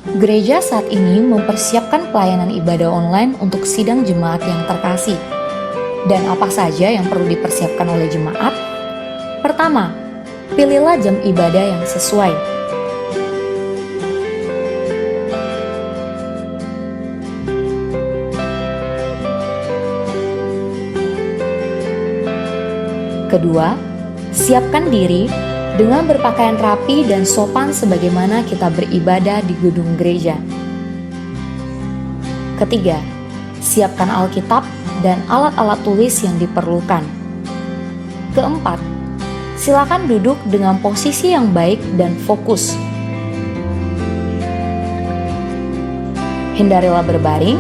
Gereja saat ini mempersiapkan pelayanan ibadah online untuk sidang jemaat yang terkasih. Dan apa saja yang perlu dipersiapkan oleh jemaat? Pertama, pilihlah jam ibadah yang sesuai. Kedua, siapkan diri dengan berpakaian rapi dan sopan sebagaimana kita beribadah di gedung gereja. Ketiga, siapkan Alkitab dan alat-alat tulis yang diperlukan. Keempat, silakan duduk dengan posisi yang baik dan fokus. Hindarilah berbaring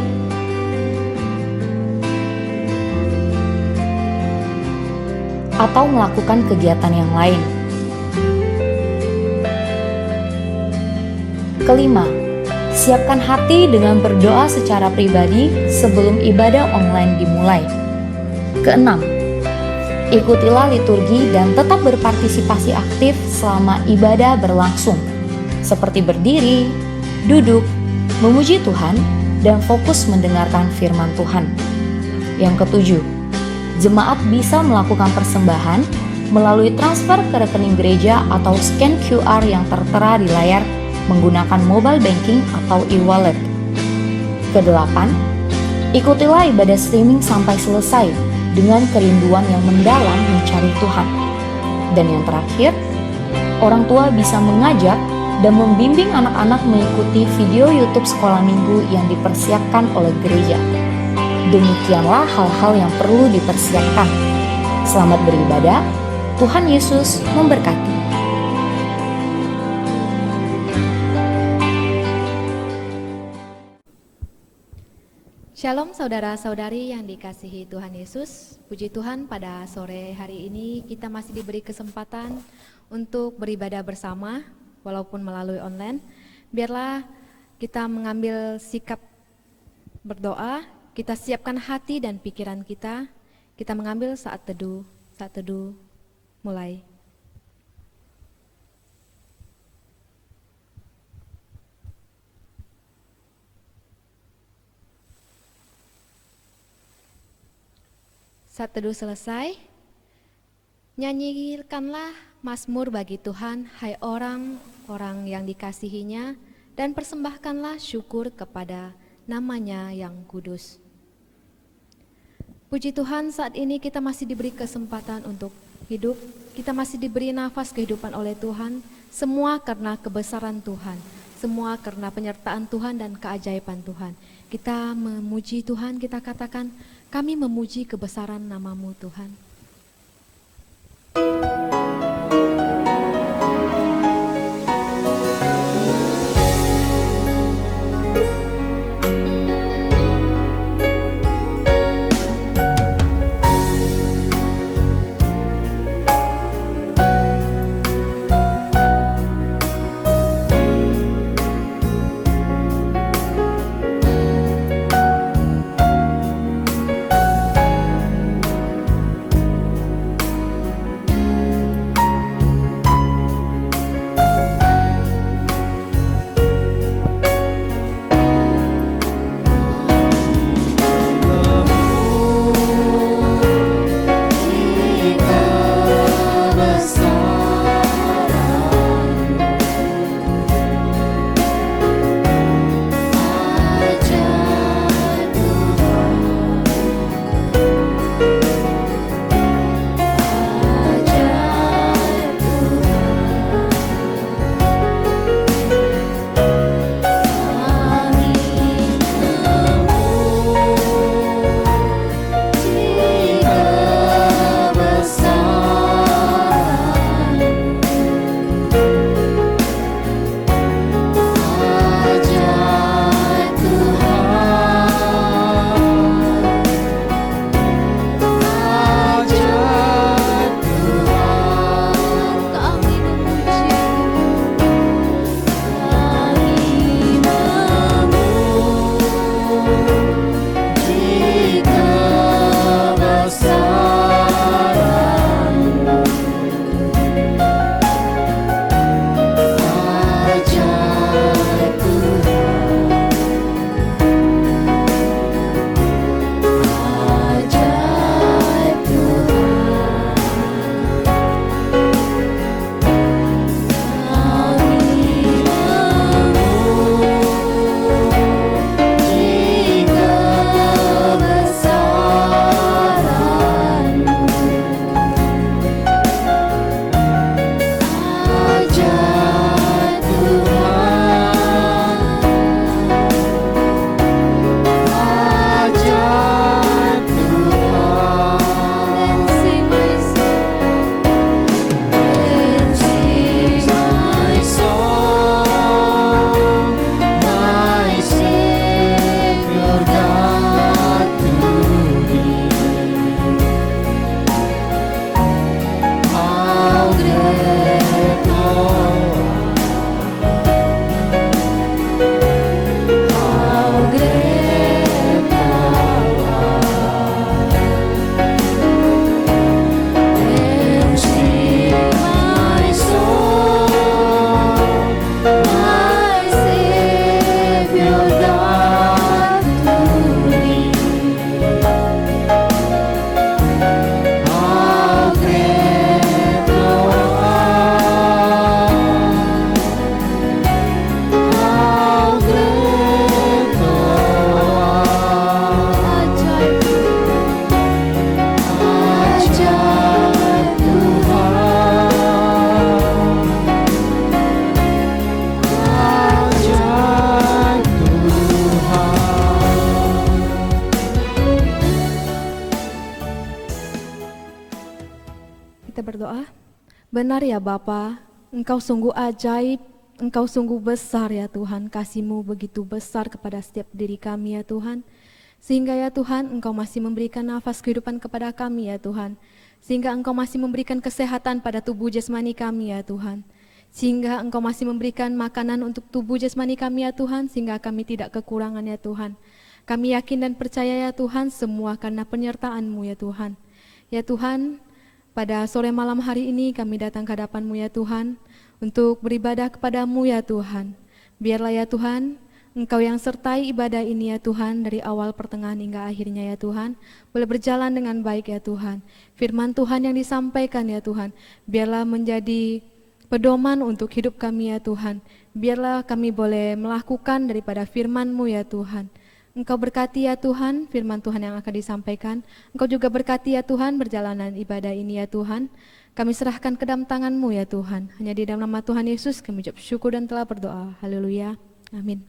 atau melakukan kegiatan yang lain. Kelima, siapkan hati dengan berdoa secara pribadi sebelum ibadah online dimulai. Keenam, ikutilah liturgi dan tetap berpartisipasi aktif selama ibadah berlangsung, seperti berdiri, duduk, memuji Tuhan, dan fokus mendengarkan firman Tuhan. Yang ketujuh, jemaat bisa melakukan persembahan melalui transfer ke rekening gereja atau scan QR yang tertera di layar menggunakan mobile banking atau e-wallet. Kedelapan, ikutilah ibadah streaming sampai selesai dengan kerinduan yang mendalam mencari Tuhan. Dan yang terakhir, orang tua bisa mengajak dan membimbing anak-anak mengikuti video YouTube sekolah minggu yang dipersiapkan oleh gereja. Demikianlah hal-hal yang perlu dipersiapkan. Selamat beribadah, Tuhan Yesus memberkati. Shalom saudara-saudari yang dikasihi Tuhan Yesus. Puji Tuhan, pada sore hari ini kita masih diberi kesempatan untuk beribadah bersama walaupun melalui online. Biarlah kita mengambil sikap berdoa, kita siapkan hati dan pikiran kita mengambil saat teduh mulai. Saat teduh selesai, nyanyikanlah mazmur bagi Tuhan, hai orang-orang yang dikasihinya, dan persembahkanlah syukur kepada namanya yang kudus. Puji Tuhan, saat ini kita masih diberi kesempatan untuk hidup, kita masih diberi nafas kehidupan oleh Tuhan, semua karena kebesaran Tuhan, semua karena penyertaan Tuhan dan keajaiban Tuhan. Kita memuji Tuhan, kita katakan, kami memuji kebesaran nama-Mu Tuhan. kita berdoa. Benar ya Bapa, Engkau sungguh ajaib, Engkau sungguh besar ya Tuhan, kasih-Mu begitu besar kepada setiap diri kami ya Tuhan. Sehingga ya Tuhan, Engkau masih memberikan nafas kehidupan kepada kami ya Tuhan. Sehingga Engkau masih memberikan kesehatan pada tubuh jasmani kami ya Tuhan. Sehingga Engkau masih memberikan makanan untuk tubuh jasmani kami ya Tuhan, sehingga kami tidak kekurangan ya Tuhan. Kami yakin dan percaya ya Tuhan, semua karena penyertaan-Mu ya Tuhan. Ya Tuhan, pada sore malam hari ini kami datang ke hadapan-Mu ya Tuhan, untuk beribadah kepada-Mu ya Tuhan. Biarlah ya Tuhan, Engkau yang sertai ibadah ini ya Tuhan, dari awal pertengahan hingga akhirnya ya Tuhan, boleh berjalan dengan baik ya Tuhan. Firman Tuhan yang disampaikan ya Tuhan, biarlah menjadi pedoman untuk hidup kami ya Tuhan. Biarlah kami boleh melakukan daripada firman-Mu ya Tuhan. Engkau berkati ya Tuhan firman Tuhan yang akan disampaikan. Engkau juga berkati ya Tuhan perjalanan ibadah ini ya Tuhan. Kami serahkan ke dalam tangan-Mu ya Tuhan. Hanya di dalam nama Tuhan Yesus kami ucap syukur dan telah berdoa. Haleluya. Amin.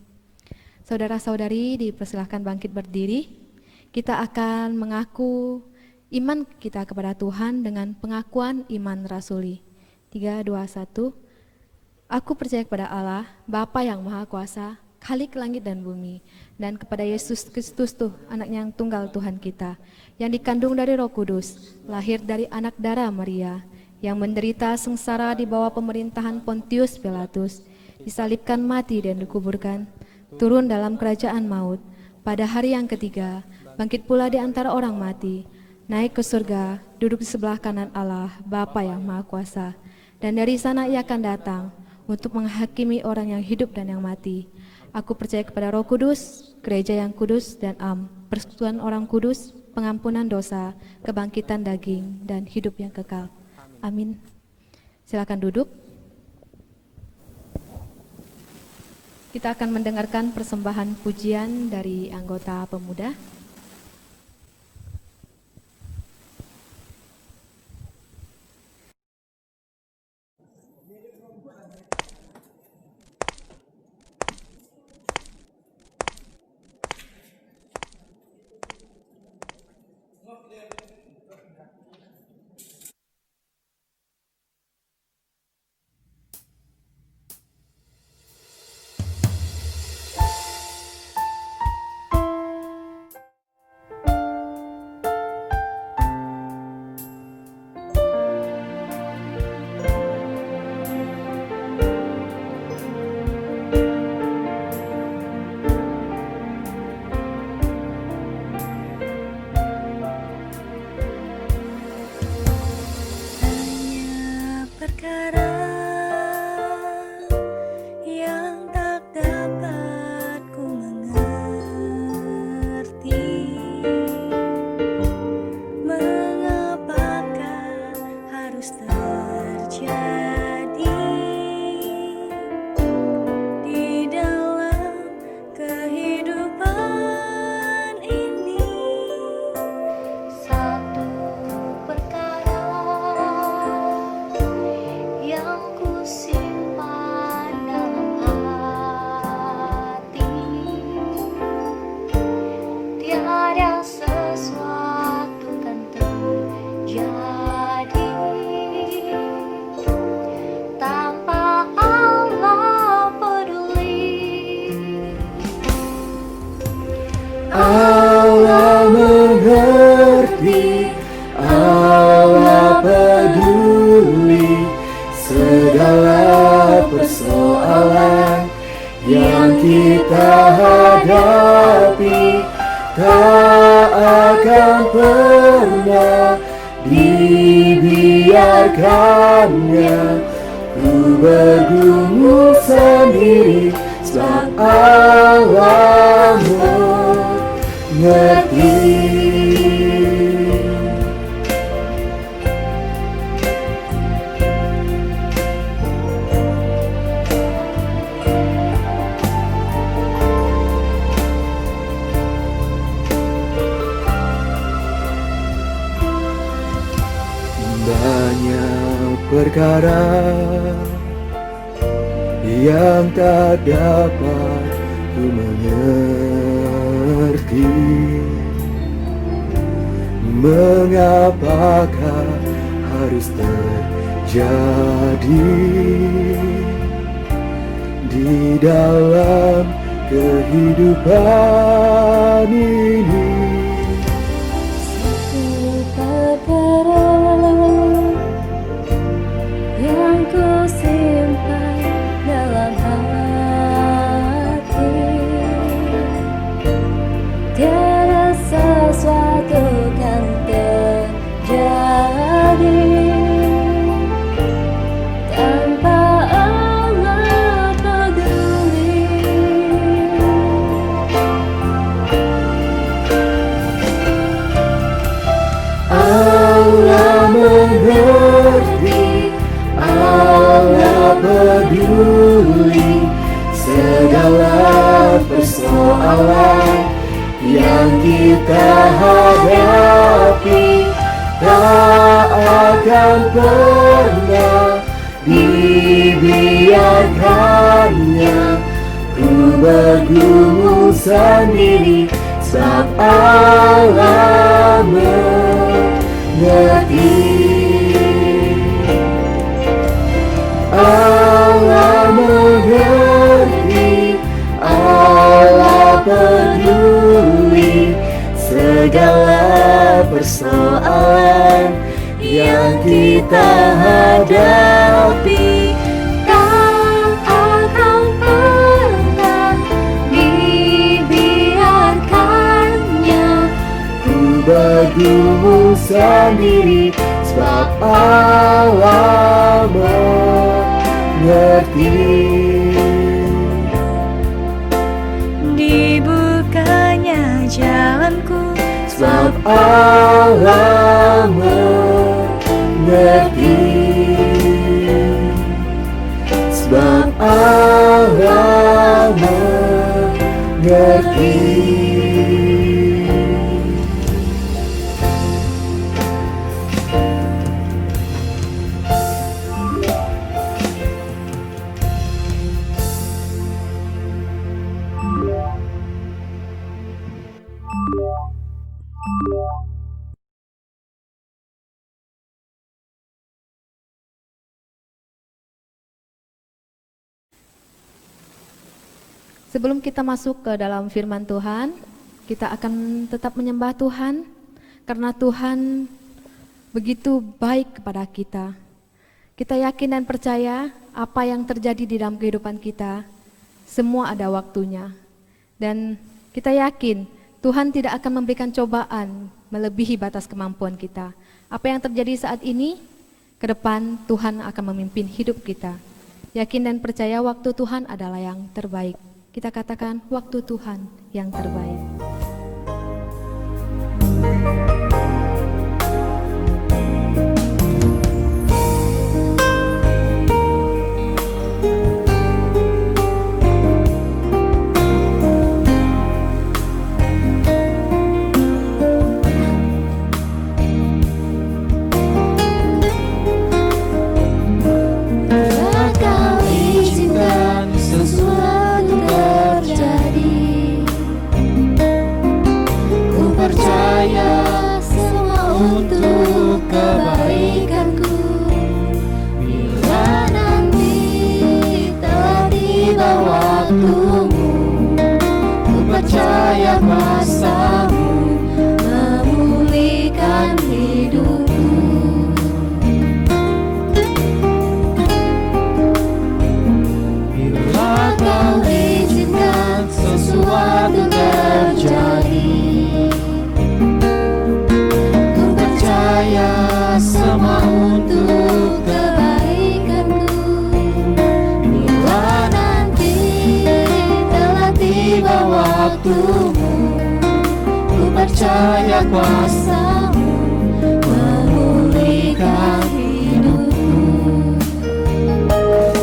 Saudara-saudari dipersilahkan bangkit berdiri. Kita akan mengaku iman kita kepada Tuhan dengan pengakuan iman rasuli. 3, 2, 1. Aku percaya kepada Allah, Bapa yang Maha Kuasa, Khalik langit dan bumi, dan kepada Yesus Kristus tuh, anaknya yang tunggal Tuhan kita, yang dikandung dari Roh Kudus, lahir dari anak darah Maria, yang menderita sengsara di bawah pemerintahan Pontius Pilatus, disalibkan mati dan dikuburkan, turun dalam kerajaan maut, pada hari yang ketiga, bangkit pula di antara orang mati, naik ke surga, duduk di sebelah kanan Allah, Bapa yang Maha Kuasa, dan dari sana Ia akan datang untuk menghakimi orang yang hidup dan yang mati. Aku percaya kepada Roh Kudus, gereja yang kudus dan persekutuan orang kudus, pengampunan dosa, kebangkitan daging, dan hidup yang kekal. Amin. Silakan duduk. Kita akan mendengarkan persembahan pujian dari anggota pemuda. Allah mengerti, Allah peduli segala persoalan yang kita hadapi, tak akan pernah dibiarkannya ku bergumul sendiri, sebab Allah mengerti. Banyak perkara yang tak dapat ku mengerti, mengapakah harus terjadi di dalam kehidupan ini. Yang ku simpan dalam hati, tiada sesuatu kan terjadi tanpa Allah peduli. Allah mengerti, Allah peduli segala persoalan yang kita hadapi. Tak akan pernah dibiarkannya ku bergumul sendiri, sebab Allah mengerti. Allah mengerti, Allah peduli segala persoalan yang kita hadapi. Tak akan pernah dibiarkannya Ku bergumul sendiri, sebab Allah mengerti. dibukanya jalanku, Sebab Allah mengerti. Sebab Allah mengerti. Sebelum kita masuk ke dalam firman Tuhan, kita akan tetap menyembah Tuhan karena Tuhan begitu baik kepada kita. Kita yakin dan percaya apa yang terjadi di dalam kehidupan kita, semua ada waktunya. Dan kita yakin Tuhan tidak akan memberikan cobaan melebihi batas kemampuan kita. Apa yang terjadi saat ini, ke depan Tuhan akan memimpin hidup kita. Yakin dan percaya waktu Tuhan adalah yang terbaik. Kita katakan waktu Tuhan yang terbaik. Percaya kuasa-Mu memulihkan hidupku.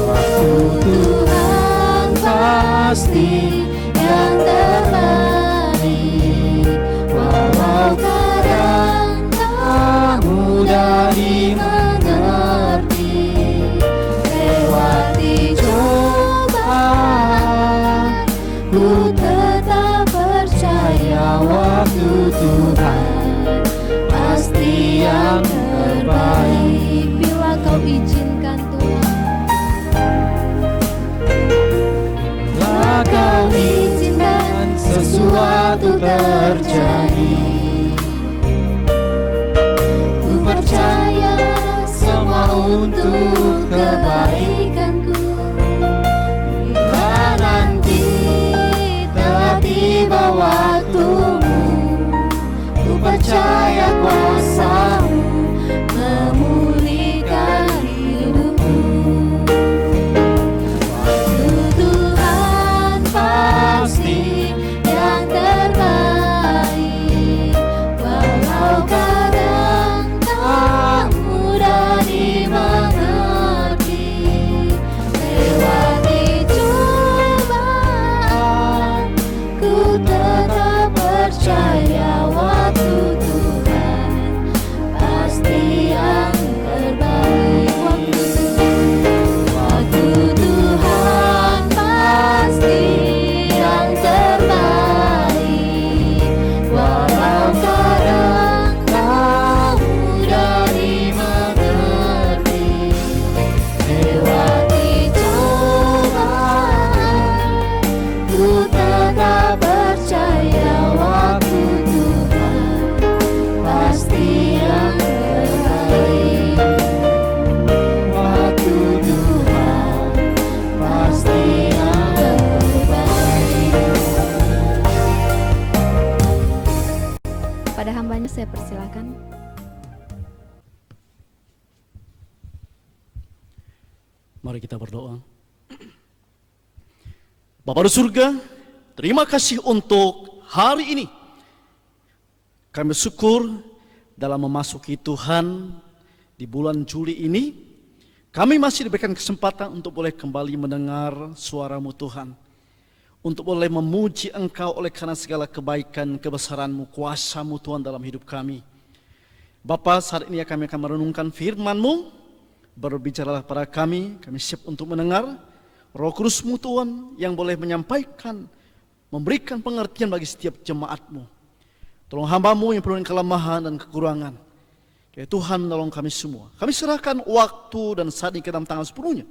Waktu Tuhan pasti yang terbaik, walau kadang tak mudah dimengerti. Lewati cobaan, ku tetap percaya waktu Tuhan pasti yang terbaik. terjadi. Ku percaya semua untuk kebaikanku. Bila nanti telah tiba waktumu, ku percaya kuasa-Mu memulihkan hidupku. Waktu Tuhan pasti yang terbaik, walau kadang tak mudah dimengerti. Lewati cobaan, ku tetap percaya waktu Tuhan pasti yang terbaik. Waktu Tuhan pasti yang terbaik, walau kadang tak mudah dimengerti. Lewati cobaan, ku tetap percaya waktu Tuhan pasti yang terbaik. Waktu Tuhan pasti yang terbaik. Pada hambanya saya persilakan. Mari kita berdoa. Bapa di surga, terima kasih untuk hari ini. Kami bersyukur dalam memasuki Tuhan di bulan Juli ini, kami masih diberikan kesempatan untuk boleh kembali mendengar suara-Mu Tuhan. Untuk boleh memuji Engkau oleh karena segala kebaikan, kebesaran-Mu, kuasa-Mu Tuhan dalam hidup kami. Bapa, saat ini kami akan merenungkan firman-Mu. Berbicaralah pada kami siap untuk mendengar. Roh Kudus-Mu Tuhan yang boleh menyampaikan, memberikan pengertian bagi setiap jemaat-Mu. Tolong hamba-Mu yang penuh dengan kelemahan dan kekurangan. Ya Tuhan, menolong kami semua. Kami serahkan waktu dan saat ini ke dalam tangan sepenuhnya.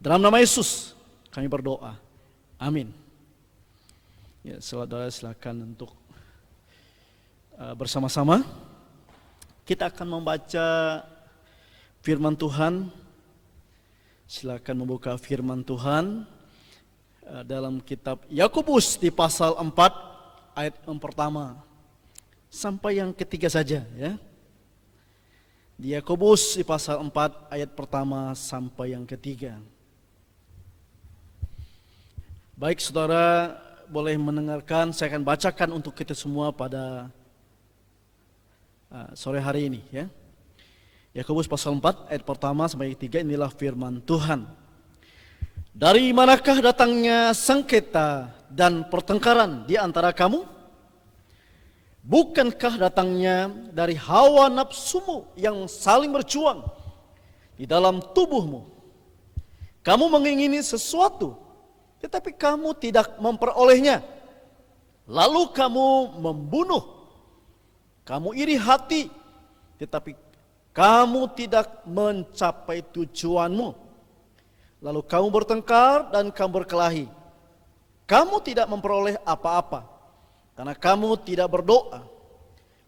Dalam nama Yesus kami berdoa. Amin. Ya, saudara silakan untuk bersama-sama kita akan membaca firman Tuhan. Silakan membuka firman Tuhan dalam kitab Yakobus di pasal 4 ayat yang pertama sampai yang ketiga saja ya. Di Yakobus di pasal 4 ayat pertama sampai yang ketiga. Baik saudara boleh mendengarkan, saya akan bacakan untuk kita semua pada sore hari ini ya. Yakobus pasal 4 ayat pertama sampai 3, inilah firman Tuhan. Dari manakah datangnya sengketa dan pertengkaran di antara kamu? Bukankah datangnya dari hawa nafsumu yang saling berjuang di dalam tubuhmu? Kamu mengingini sesuatu, tetapi kamu tidak memperolehnya. Lalu kamu membunuh. Kamu iri hati, tetapi kamu tidak mencapai tujuanmu. Lalu kamu bertengkar dan kamu berkelahi. Kamu tidak memperoleh apa-apa, karena kamu tidak berdoa.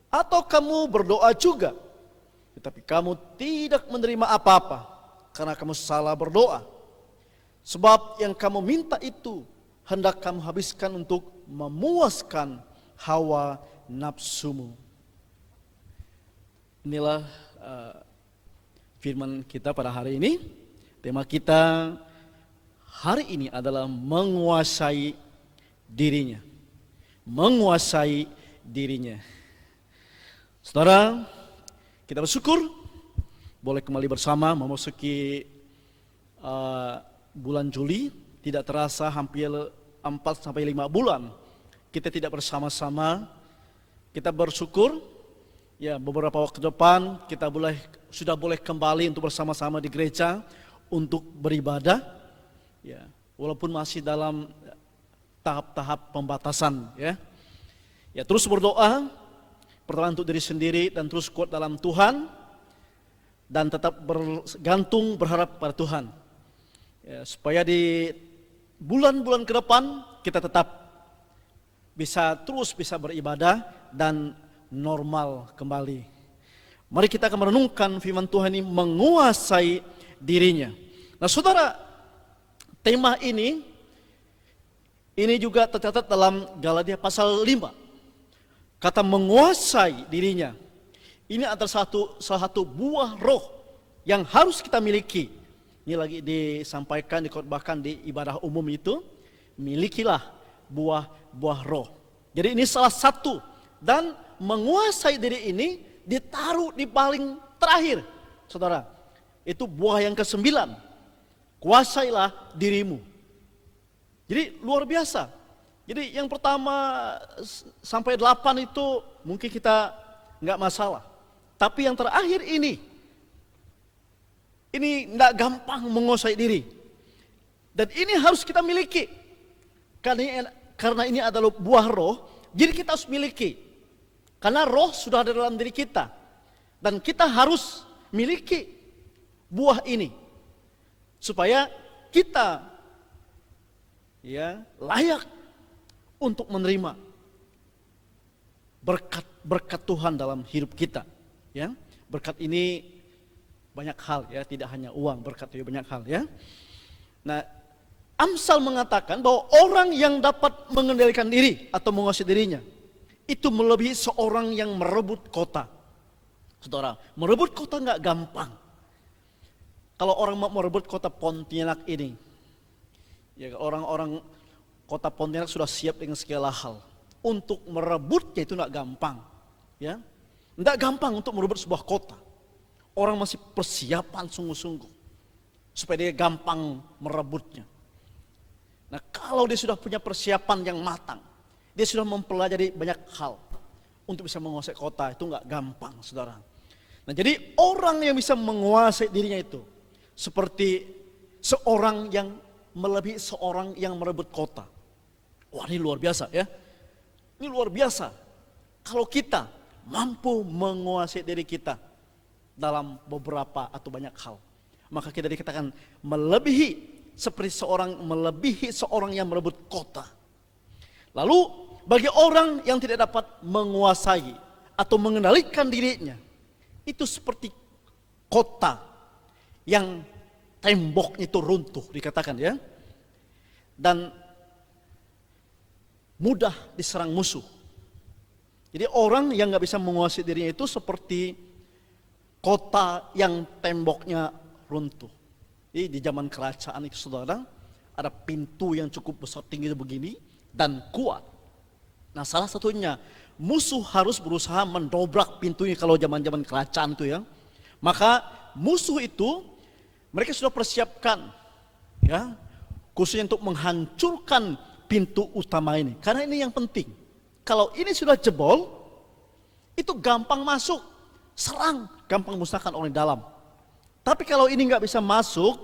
Atau kamu berdoa juga, tetapi kamu tidak menerima apa-apa, karena kamu salah berdoa. Sebab yang kamu minta itu hendak kamu habiskan untuk memuaskan hawa nafsumu. Inilah firman kita pada hari ini. Tema kita hari ini adalah menguasai dirinya. Menguasai dirinya. Saudara, kita bersyukur boleh kembali bersama memasuki bulan Juli. Tidak terasa hampir 4-5 bulan kita tidak bersama-sama. Kita bersyukur ya, beberapa waktu depan kita sudah boleh kembali untuk bersama-sama di gereja untuk beribadah. Ya, walaupun masih dalam tahap-tahap pembatasan ya. Ya, terus berdoa pertama untuk diri sendiri dan terus kuat dalam Tuhan dan tetap bergantung berharap pada Tuhan. Ya, supaya di bulan-bulan ke depan kita tetap bisa beribadah dan normal kembali. Mari kita akan merenungkan firman Tuhan ini menguasai dirinya. Nah saudara, tema ini juga tercatat dalam Galatia pasal 5. Kata menguasai dirinya. Ini adalah salah satu buah roh yang harus kita miliki. Ini lagi disampaikan, dikhotbahkan di ibadah umum itu. Milikilah buah roh. Jadi ini salah satu. Dan menguasai diri ini ditaruh di paling terakhir. Saudara, itu buah yang ke-9. Kuasailah dirimu. Jadi luar biasa. Jadi yang pertama sampai 8 itu mungkin kita nggak masalah. Tapi yang terakhir ini nggak gampang menguasai diri. Dan ini harus kita miliki. Karena ini adalah buah roh, jadi kita harus miliki. Karena roh sudah ada dalam diri kita. Dan kita harus miliki buah ini. Supaya kita layak untuk menerima berkat Tuhan dalam hidup kita. Ya, berkat ini banyak hal ya, tidak hanya uang, berkat itu banyak hal ya. Nah, Amsal mengatakan bahwa orang yang dapat mengendalikan diri atau menguasai dirinya itu melebihi seorang yang merebut kota. Saudara, merebut kota nggak gampang. Kalau orang mau merebut kota Pontianak ini, ya orang-orang kota Pontianak sudah siap dengan segala hal. Untuk merebutnya itu nggak gampang, ya, nggak gampang untuk merebut sebuah kota. Orang masih persiapan sungguh-sungguh supaya dia gampang merebutnya. Nah, kalau dia sudah punya persiapan yang matang, dia sudah mempelajari banyak hal untuk bisa menguasai kota, itu nggak gampang, saudara. Nah, jadi orang yang bisa menguasai dirinya itu seperti seorang yang melebihi seorang yang merebut kota. Wah, ini luar biasa ya. Ini luar biasa. Kalau kita mampu menguasai diri kita dalam beberapa atau banyak hal, maka kita dikatakan melebihi seorang yang merebut kota. Lalu bagi orang yang tidak dapat menguasai atau mengendalikan dirinya, itu seperti kota yang temboknya itu runtuh, dikatakan ya, dan mudah diserang musuh. Jadi orang yang nggak bisa menguasai dirinya itu seperti kota yang temboknya runtuh. Jadi di zaman kerajaan itu, saudara, ada pintu yang cukup besar tinggi begini dan kuat. Nah, salah satunya musuh harus berusaha mendobrak pintunya kalau zaman-zaman kerajaan itu ya. Maka musuh itu mereka sudah persiapkan ya, khususnya untuk menghancurkan pintu utama ini. Karena ini yang penting. Kalau ini sudah jebol, itu gampang masuk, serang, gampang musnahkan orang dalam. Tapi kalau ini nggak bisa masuk,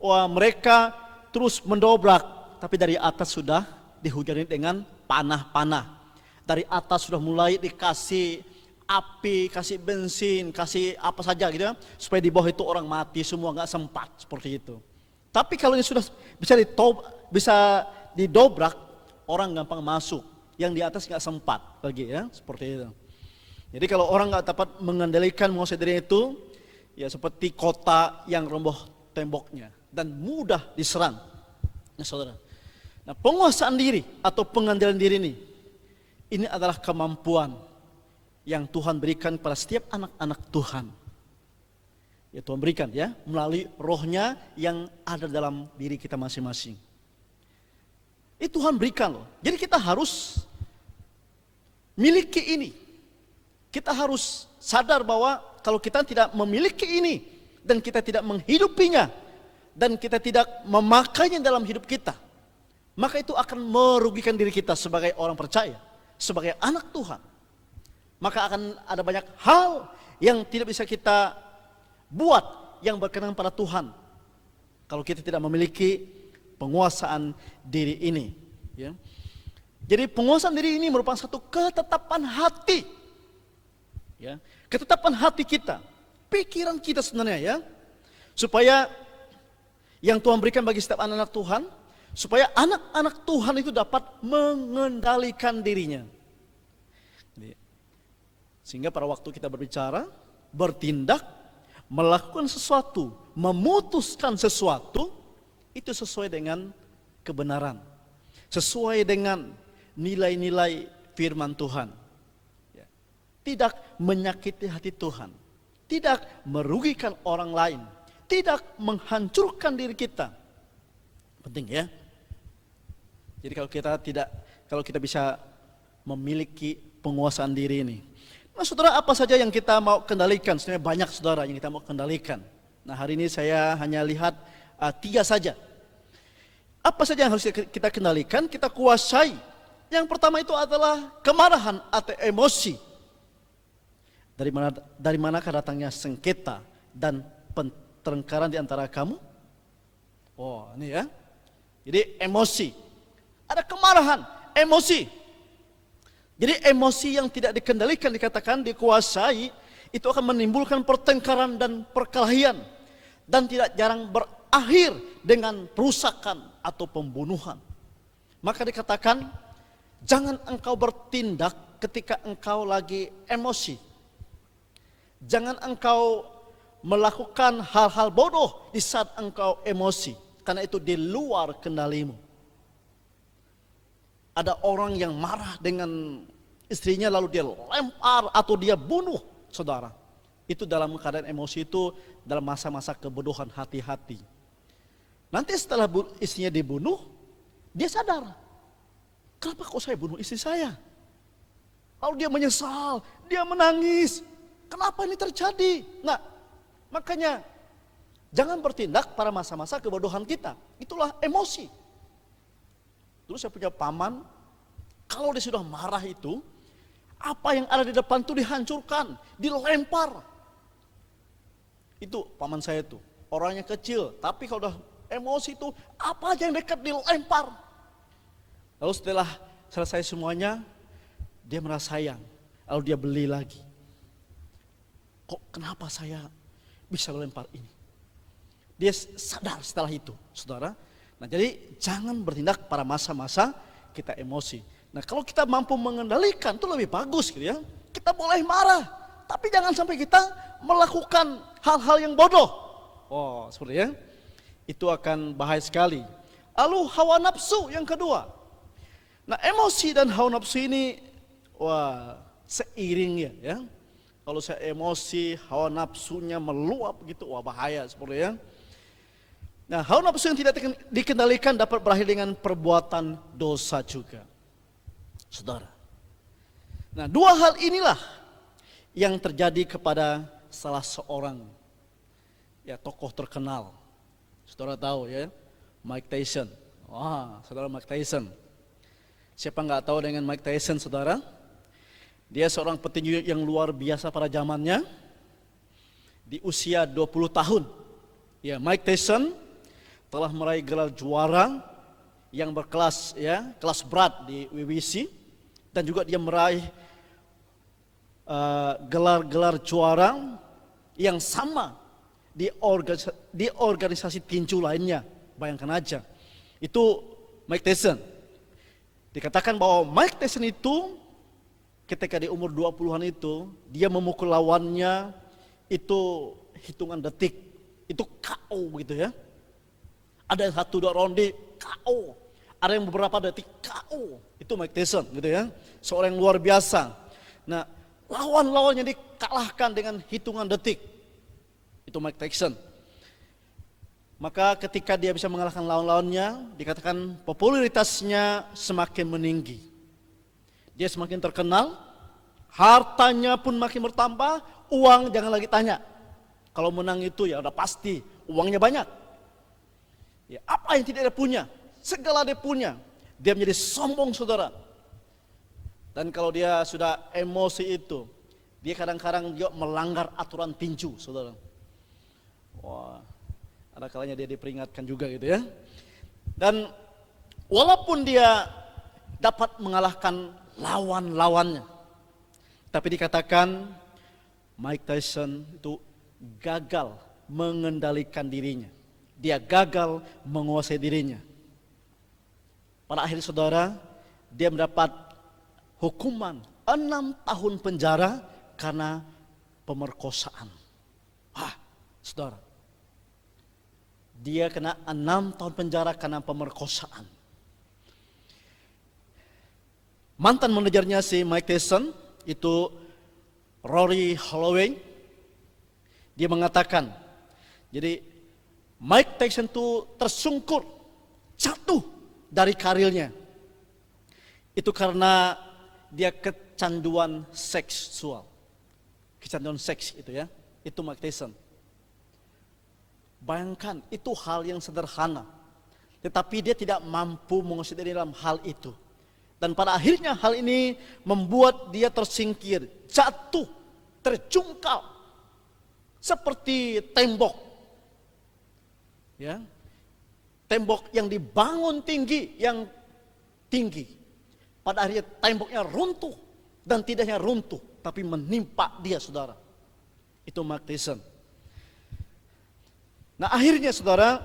wah, mereka terus mendobrak. Tapi dari atas sudah dihujani dengan panah-panah. Dari atas sudah mulai dikasih api, kasih bensin, kasih apa saja gitu ya, supaya di bawah itu orang mati semua, nggak sempat seperti itu. Tapi kalau ini sudah bisa didobrak, orang gampang masuk. Yang di atas nggak sempat lagi ya, seperti itu. Jadi kalau orang nggak dapat mengendalikan menguasai diri itu, ya seperti kota yang roboh temboknya dan mudah diserang. Nah, saudara. Nah, penguasaan diri atau pengendalian diri ini adalah kemampuan yang Tuhan berikan pada setiap anak-anak Tuhan. Ya, Tuhan berikan ya melalui rohnya yang ada dalam diri kita masing-masing. Itu Tuhan berikan loh. Jadi kita harus miliki ini. Kita harus sadar bahwa kalau kita tidak memiliki ini dan kita tidak menghidupinya dan kita tidak memakainya dalam hidup kita, maka itu akan merugikan diri kita sebagai orang percaya, sebagai anak Tuhan. Maka akan ada banyak hal yang tidak bisa kita buat yang berkenan pada Tuhan kalau kita tidak memiliki penguasaan diri ini ya. Jadi penguasaan diri ini merupakan satu ketetapan hati ya, ketetapan hati kita, pikiran kita sebenarnya ya, supaya yang Tuhan berikan bagi setiap anak-anak Tuhan, supaya anak-anak Tuhan itu dapat mengendalikan dirinya. Sehingga pada waktu kita berbicara, bertindak, melakukan sesuatu, memutuskan sesuatu, itu sesuai dengan kebenaran, sesuai dengan nilai-nilai firman Tuhan. Tidak menyakiti hati Tuhan, tidak merugikan orang lain, tidak menghancurkan diri kita. Penting ya. Jadi kalau kita bisa memiliki penguasaan diri ini. Nah saudara, apa saja yang kita mau kendalikan? Sebenarnya banyak saudara yang kita mau kendalikan. Nah hari ini saya hanya lihat 3 saja. Apa saja yang harus kita kendalikan, kita kuasai. Yang pertama itu adalah kemarahan atau emosi. Dari manakah datangnya sengketa dan pertengkaran di antara kamu? Oh ini ya. Jadi emosi. Ada kemarahan, emosi. Jadi emosi yang tidak dikendalikan, dikatakan dikuasai, itu akan menimbulkan pertengkaran dan perkelahian. Dan tidak jarang berakhir dengan perusakan atau pembunuhan. Maka dikatakan, jangan engkau bertindak ketika engkau lagi emosi. Jangan engkau melakukan hal-hal bodoh di saat engkau emosi. Karena itu di luar kendalimu. Ada orang yang marah dengan istrinya lalu dia lempar atau dia bunuh saudara. Itu dalam keadaan emosi, itu dalam masa-masa kebodohan, hati-hati. Nanti setelah istrinya dibunuh, dia sadar. Kenapa kok saya bunuh istri saya? Lalu dia menyesal, dia menangis. Kenapa ini terjadi? Nah, makanya jangan bertindak pada masa-masa kebodohan kita. Itulah emosi. Dulu saya punya paman, kalau dia sudah marah itu, apa yang ada di depan itu dihancurkan, dilempar. Itu paman saya itu, orangnya kecil, tapi kalau udah emosi itu, apa aja yang dekat dilempar. Lalu setelah selesai semuanya, dia merasa sayang, lalu dia beli lagi. Kok kenapa saya bisa melempar ini? Dia sadar setelah itu, saudara. Nah jadi jangan bertindak pada masa-masa kita emosi. Nah kalau kita mampu mengendalikan itu lebih bagus gitu ya. Kita boleh marah, tapi jangan sampai kita melakukan hal-hal yang bodoh. Oh seperti ya. Itu akan bahaya sekali. Lalu hawa nafsu yang kedua. Nah emosi dan hawa nafsu ini seiring ya. Kalau saya emosi, hawa nafsunya meluap gitu, bahaya seperti ya. Nah, hawa nafsu yang tidak dikendalikan dapat berakhir dengan perbuatan dosa juga. Saudara. Nah, 2 hal inilah yang terjadi kepada salah seorang tokoh terkenal. Saudara tahu ya, Mike Tyson. Wah, saudara Mike Tyson. Siapa nggak tahu dengan Mike Tyson, saudara? Dia seorang petinju yang luar biasa pada zamannya. Di usia 20 tahun. Ya, Mike Tyson telah meraih gelar juara yang berkelas kelas berat di WBC, dan juga dia meraih gelar-gelar juara yang sama di organisasi tinju lainnya. Bayangkan aja. Itu Mike Tyson. Dikatakan bahwa Mike Tyson itu ketika di umur 20-an itu dia memukul lawannya itu hitungan detik. Itu KO gitu ya. Ada yang 1-2 ronde KO, ada yang beberapa detik KO. Itu Mike Tyson gitu ya, seorang yang luar biasa. Nah lawan-lawannya dikalahkan dengan hitungan detik. Itu Mike Tyson. Maka ketika dia bisa mengalahkan lawan-lawannya, dikatakan popularitasnya semakin meninggi. Dia semakin terkenal, hartanya pun makin bertambah, uang jangan lagi tanya. Kalau menang itu ya udah pasti, uangnya banyak. Ya, apa yang tidak dia punya, segala dia punya. Dia menjadi sombong saudara. Dan kalau dia sudah emosi itu, dia kadang-kadang juga melanggar aturan tinju saudara. Wah, ada kalanya dia diperingatkan juga gitu ya. Dan walaupun dia dapat mengalahkan lawan-lawannya, tapi dikatakan Mike Tyson itu gagal mengendalikan dirinya. Dia gagal menguasai dirinya. Pada akhirnya saudara, dia mendapat hukuman 6 tahun penjara karena pemerkosaan. Wah, saudara. Dia kena 6 tahun penjara karena pemerkosaan. Mantan manajernya si Mike Tyson, itu Rory Holloway, dia mengatakan, jadi Mike Tyson itu tersungkur, jatuh dari karirnya. Itu karena dia kecanduan seksual. Kecanduan seks itu ya, itu Mike Tyson. Bayangkan, itu hal yang sederhana. Tetapi dia tidak mampu menguasai diri dalam hal itu. Dan pada akhirnya hal ini membuat dia tersingkir, jatuh, terjungkal. Seperti tembok. Ya. Tembok yang dibangun tinggi, yang tinggi. Pada akhirnya temboknya runtuh. Dan tidak hanya runtuh, tapi menimpa dia, saudara. Itu Mike Tyson. Nah akhirnya saudara,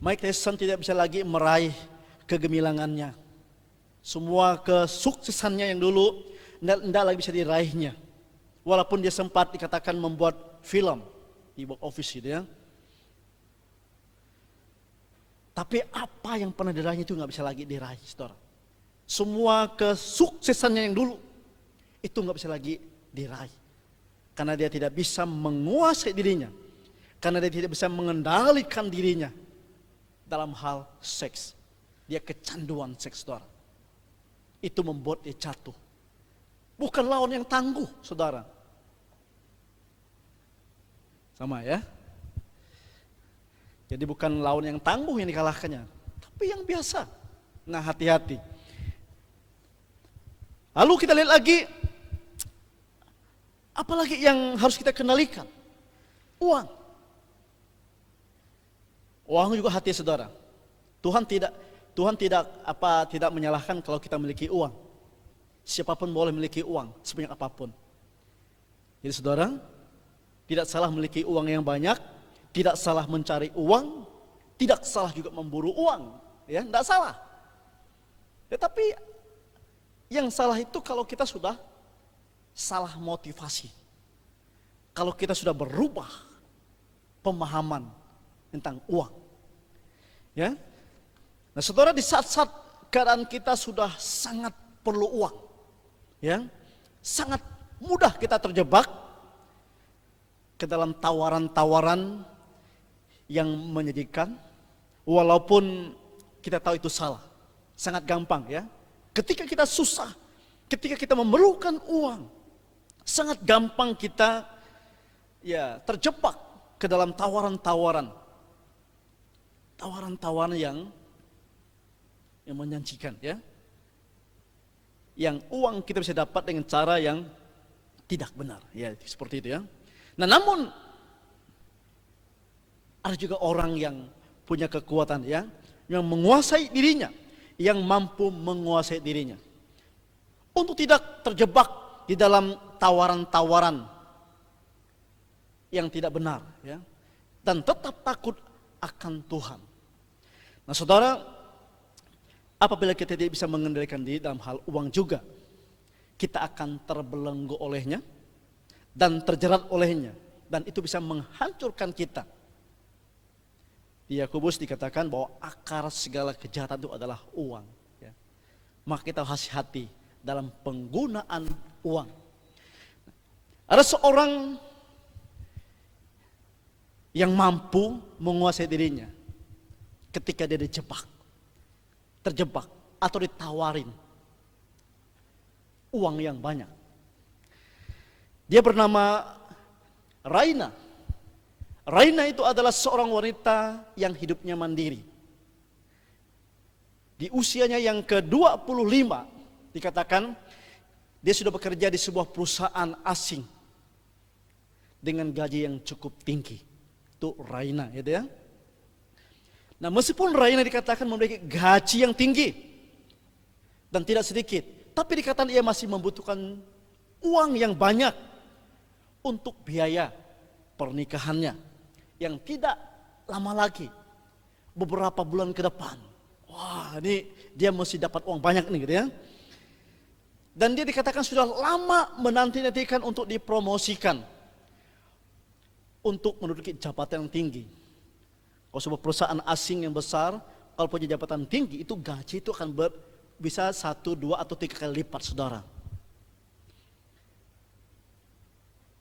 Mike Tyson tidak bisa lagi meraih kegemilangannya. Semua kesuksesannya yang dulu tidak lagi bisa diraihnya. Walaupun dia sempat dikatakan membuat film di box office gitu ya. Tapi apa yang pernah diraihnya itu nggak bisa lagi diraih, saudara. Semua kesuksesannya yang dulu itu nggak bisa lagi diraih. Karena dia tidak bisa menguasai dirinya. Karena dia tidak bisa mengendalikan dirinya dalam hal seks. Dia kecanduan seks, saudara. Itu membuat dia jatuh. Bukan lawan yang tangguh, saudara. Sama ya. Jadi bukan lawan yang tangguh yang dikalahkannya, tapi yang biasa. Nah hati-hati. Lalu kita lihat lagi, apalagi yang harus kita kendalikan? Uang. Uang juga hati saudara. Tuhan tidak menyalahkan kalau kita memiliki uang. Siapapun boleh memiliki uang sebanyak apapun. Jadi saudara, tidak salah memiliki uang yang banyak, tidak salah mencari uang, tidak salah juga memburu uang, ya, tidak salah. Tetapi yang salah itu kalau kita sudah salah motivasi. Kalau kita sudah berubah pemahaman tentang uang. Ya. Nah, saudara, di saat-saat keadaan kita sudah sangat perlu uang. Ya. Sangat mudah kita terjebak ke dalam tawaran-tawaran yang menyedihkan, walaupun kita tahu itu salah. Sangat gampang ya. Ketika kita susah, ketika kita memerlukan uang, sangat gampang kita ya terjebak ke dalam tawaran-tawaran yang menjanjikan ya. Yang uang kita bisa dapat dengan cara yang tidak benar, ya seperti itu ya. Nah, namun ada juga orang yang punya kekuatan ya, yang menguasai dirinya, yang mampu menguasai dirinya untuk tidak terjebak di dalam tawaran-tawaran yang tidak benar ya, dan tetap takut akan Tuhan. Nah, saudara, apabila kita tidak bisa mengendalikan diri dalam hal uang juga, kita akan terbelenggu olehnya dan terjerat olehnya, dan itu bisa menghancurkan kita. Di Yakobus dikatakan bahwa akar segala kejahatan itu adalah uang. Ya. Maka kita hati-hati dalam penggunaan uang. Ada seorang yang mampu menguasai dirinya ketika dia terjebak atau ditawarin uang yang banyak. Dia bernama Raina. Raina itu adalah seorang wanita yang hidupnya mandiri. Di usianya yang ke-25 dikatakan dia sudah bekerja di sebuah perusahaan asing dengan gaji yang cukup tinggi. Itu Raina, gitu ya. Nah, meskipun Raina dikatakan memiliki gaji yang tinggi dan tidak sedikit, tapi dikatakan ia masih membutuhkan uang yang banyak untuk biaya pernikahannya yang tidak lama lagi, beberapa bulan ke depan. Wah, ini dia mesti dapat uang banyak nih gitu ya. Dan dia dikatakan sudah lama menanti-nantikan untuk dipromosikan, untuk menduduki jabatan yang tinggi. Kalau sebuah perusahaan asing yang besar, kalau punya jabatan tinggi, itu gaji itu akan bisa 1, 2, atau 3 kali lipat, saudara.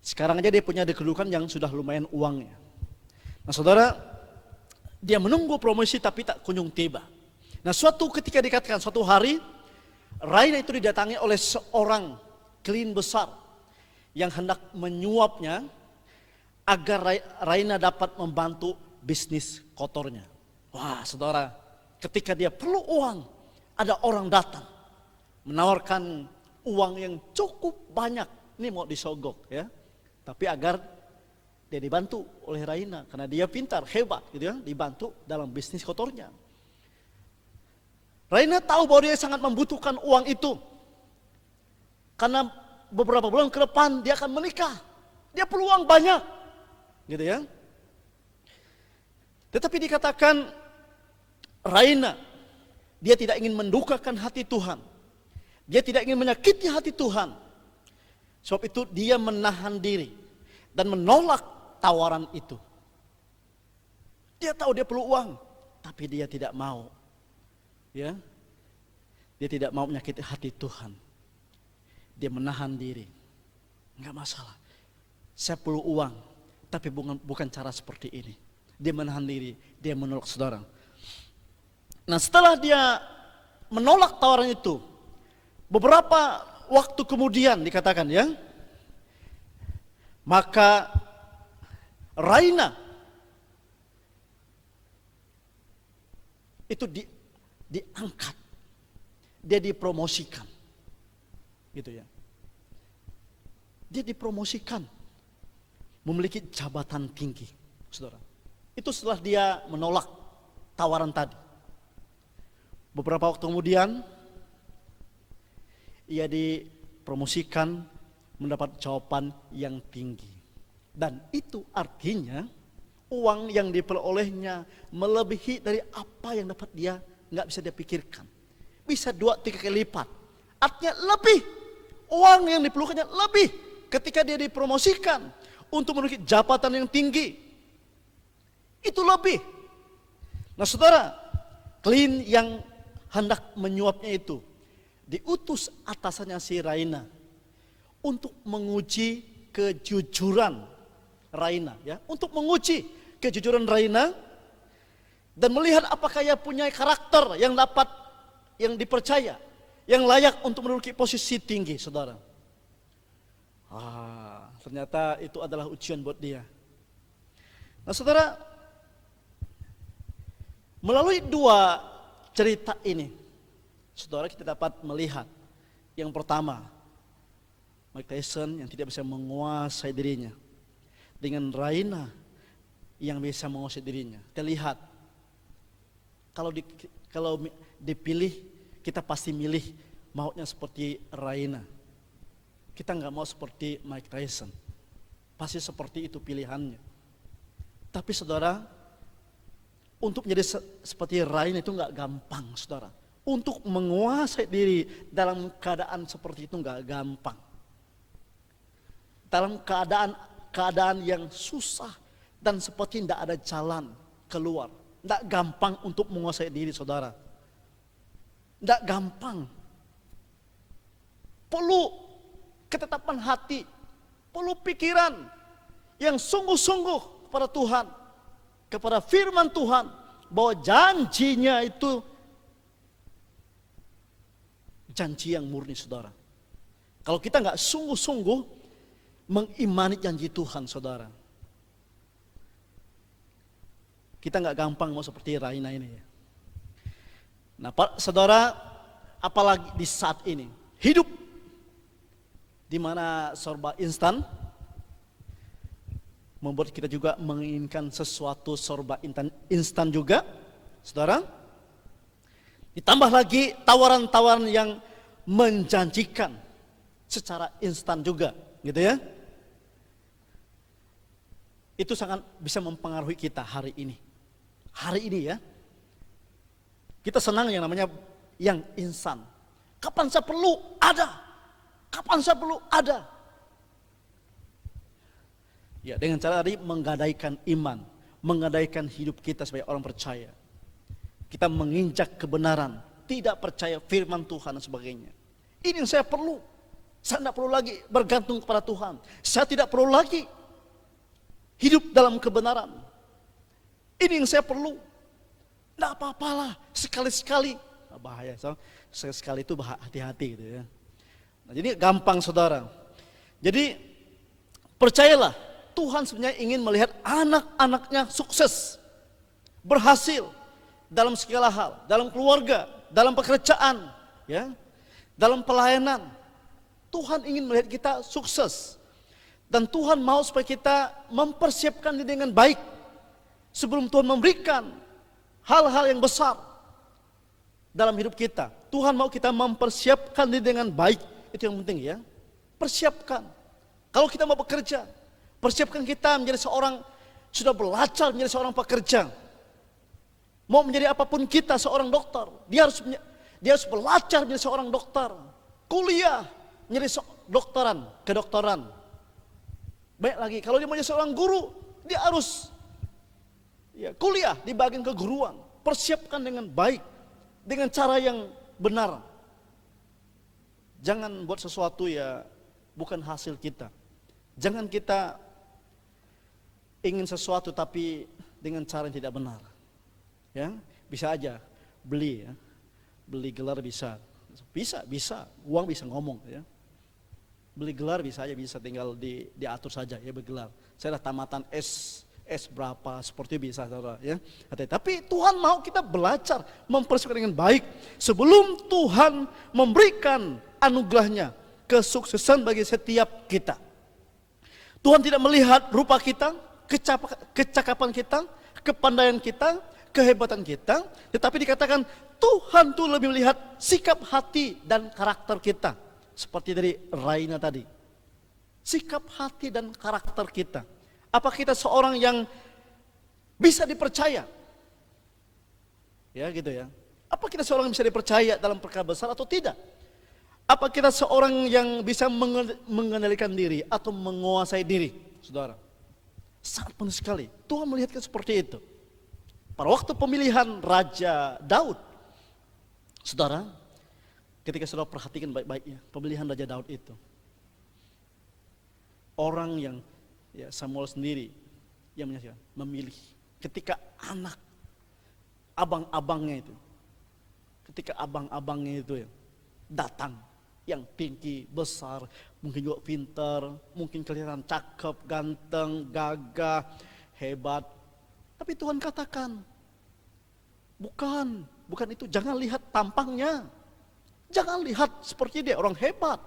Sekarang aja dia punya kedudukan yang sudah lumayan uangnya. Nah saudara, dia menunggu promosi tapi tak kunjung tiba. Nah suatu ketika dikatakan suatu hari, Raina itu didatangi oleh seorang klien besar yang hendak menyuapnya agar Raina dapat membantu bisnis kotornya. Wah saudara, ketika dia perlu uang, ada orang datang menawarkan uang yang cukup banyak. Ini mau disogok ya, tapi agar dia dibantu oleh Raina karena dia pintar, hebat gitu ya, dibantu dalam bisnis kotornya. Raina tahu bahwa dia sangat membutuhkan uang itu. Karena beberapa bulan ke depan dia akan menikah. Dia perlu uang banyak. Gitu ya. Tetapi dikatakan Raina, dia tidak ingin mendukakan hati Tuhan. Dia tidak ingin menyakiti hati Tuhan. Sebab itu dia menahan diri dan menolak tawaran itu. Dia tahu dia perlu uang, tapi dia tidak mau. Ya, dia tidak mau menyakiti hati Tuhan. Dia menahan diri. Enggak masalah. Saya perlu uang, tapi bukan cara seperti ini. Dia menahan diri, dia menolak saudara. Nah setelah dia menolak tawaran itu, beberapa waktu kemudian dikatakan ya, maka Raina itu diangkat, dia dipromosikan, gitu ya. Dia dipromosikan, memiliki jabatan tinggi, saudara. Itu setelah dia menolak tawaran tadi. Beberapa waktu kemudian, ia dipromosikan, mendapat jawaban yang tinggi. Dan itu artinya uang yang diperolehnya melebihi dari apa yang dapat dia nggak bisa dia pikirkan. Bisa 2-3 kali lipat. Artinya lebih. Uang yang diperlukannya lebih ketika dia dipromosikan untuk menduduki jabatan yang tinggi. Itu lebih. Nah saudara, klien yang hendak menyuapnya itu diutus atasannya si Raina untuk menguji kejujuran Raina, ya, untuk menguji kejujuran Raina dan melihat apakah ia punya karakter yang dipercaya, yang layak untuk menduduki posisi tinggi, saudara. Ternyata itu adalah ujian buat dia. Nah saudara, melalui 2 cerita ini, saudara, kita dapat melihat yang pertama, Mike Tyson yang tidak bisa menguasai dirinya, dengan Raina yang bisa menguasai dirinya. Kita lihat, kalau dipilih, kita pasti milih maunya seperti Raina. Kita nggak mau seperti Mike Tyson. Pasti seperti itu pilihannya. Tapi saudara, untuk menjadi seperti Raina itu nggak gampang, saudara. Untuk menguasai diri dalam keadaan seperti itu nggak gampang. Dalam keadaan yang susah dan seperti tidak ada jalan keluar. Tidak gampang untuk menguasai diri, saudara. Tidak gampang. Perlu ketetapan hati, perlu pikiran yang sungguh-sungguh kepada Tuhan, kepada firman Tuhan, bahwa janjinya itu janji yang murni, saudara. Kalau kita nggak sungguh-sungguh mengimani janji Tuhan, saudara, kita nggak gampang mau seperti Raina ini ya. Nah, saudara, apalagi di saat ini hidup di mana serba instan, membuat kita juga menginginkan sesuatu serba instan juga, saudara. Ditambah lagi tawaran-tawaran yang menjanjikan secara instan juga, gitu ya. Itu sangat bisa mempengaruhi kita hari ini. Hari ini ya, Kita senang yang namanya yang instan. Kapan saya perlu? Ada. Kapan saya perlu? Ada. Ya, dengan cara tadi menggadaikan iman, menggadaikan hidup kita sebagai orang percaya. Kita menginjak kebenaran, tidak percaya firman Tuhan dan sebagainya. Ini yang saya perlu. Saya tidak perlu lagi bergantung kepada Tuhan. Saya tidak perlu lagi hidup dalam kebenaran. Ini yang saya perlu. Tidak apa-apalah, sekali-sekali. Bahaya, sekali-sekali itu hati-hati gitu ya. Nah, jadi gampang saudara. Jadi percayalah, Tuhan sebenarnya ingin melihat anak-anaknya sukses, berhasil dalam segala hal, dalam keluarga, dalam pekerjaan, ya, dalam pelayanan. Tuhan ingin melihat kita sukses. Dan Tuhan mau supaya kita mempersiapkan diri dengan baik sebelum Tuhan memberikan hal-hal yang besar dalam hidup kita. Tuhan mau kita mempersiapkan diri dengan baik. Itu yang penting ya. Persiapkan. Kalau kita mau bekerja, persiapkan kita menjadi seorang, sudah belajar menjadi seorang pekerja. Mau menjadi apapun kita, seorang dokter, dia harus belajar menjadi seorang dokter. Kuliah menjadi kedokteran. Baik lagi, kalau dia mau jadi seorang guru, dia harus kuliah di bagian keguruan. Persiapkan dengan baik, dengan cara yang benar. Jangan buat sesuatu bukan hasil kita. Jangan kita ingin sesuatu tapi dengan cara yang tidak benar. Ya, bisa aja beli gelar bisa, uang bisa ngomong ya. Beli gelar bisa aja, bisa tinggal diatur saja ya, bergelar. Saya dah tamatan S berapa, seperti bisa saudara ya. Tapi Tuhan mau kita belajar mempersiapkan dengan baik sebelum Tuhan memberikan anugerahnya, kesuksesan bagi setiap kita. Tuhan tidak melihat rupa kita, kecakapan kita, kepandaian kita, kehebatan kita, tetapi dikatakan Tuhan tuh lebih melihat sikap hati dan karakter kita. Seperti dari Raina tadi. Sikap hati dan karakter kita. Apa kita seorang yang bisa dipercaya? Ya gitu ya. Apa kita seorang yang bisa dipercaya dalam perkara besar atau tidak? Apa kita seorang yang bisa mengendalikan diri atau menguasai diri? Saudara, sangat penting sekali. Tuhan melihatkan seperti itu. Pada waktu pemilihan Raja Daud, saudara, ketika saudara perhatikan baik-baiknya, pemilihan Raja Daud itu, orang yang Samuel sendiri yang menyaksikan, memilih. Ketika anak abang-abangnya itu, datang, yang tinggi, besar, mungkin juga pintar, mungkin kelihatan cakep, ganteng, gagah, hebat. Tapi Tuhan katakan, bukan itu, jangan lihat tampangnya. Jangan lihat seperti dia orang hebat.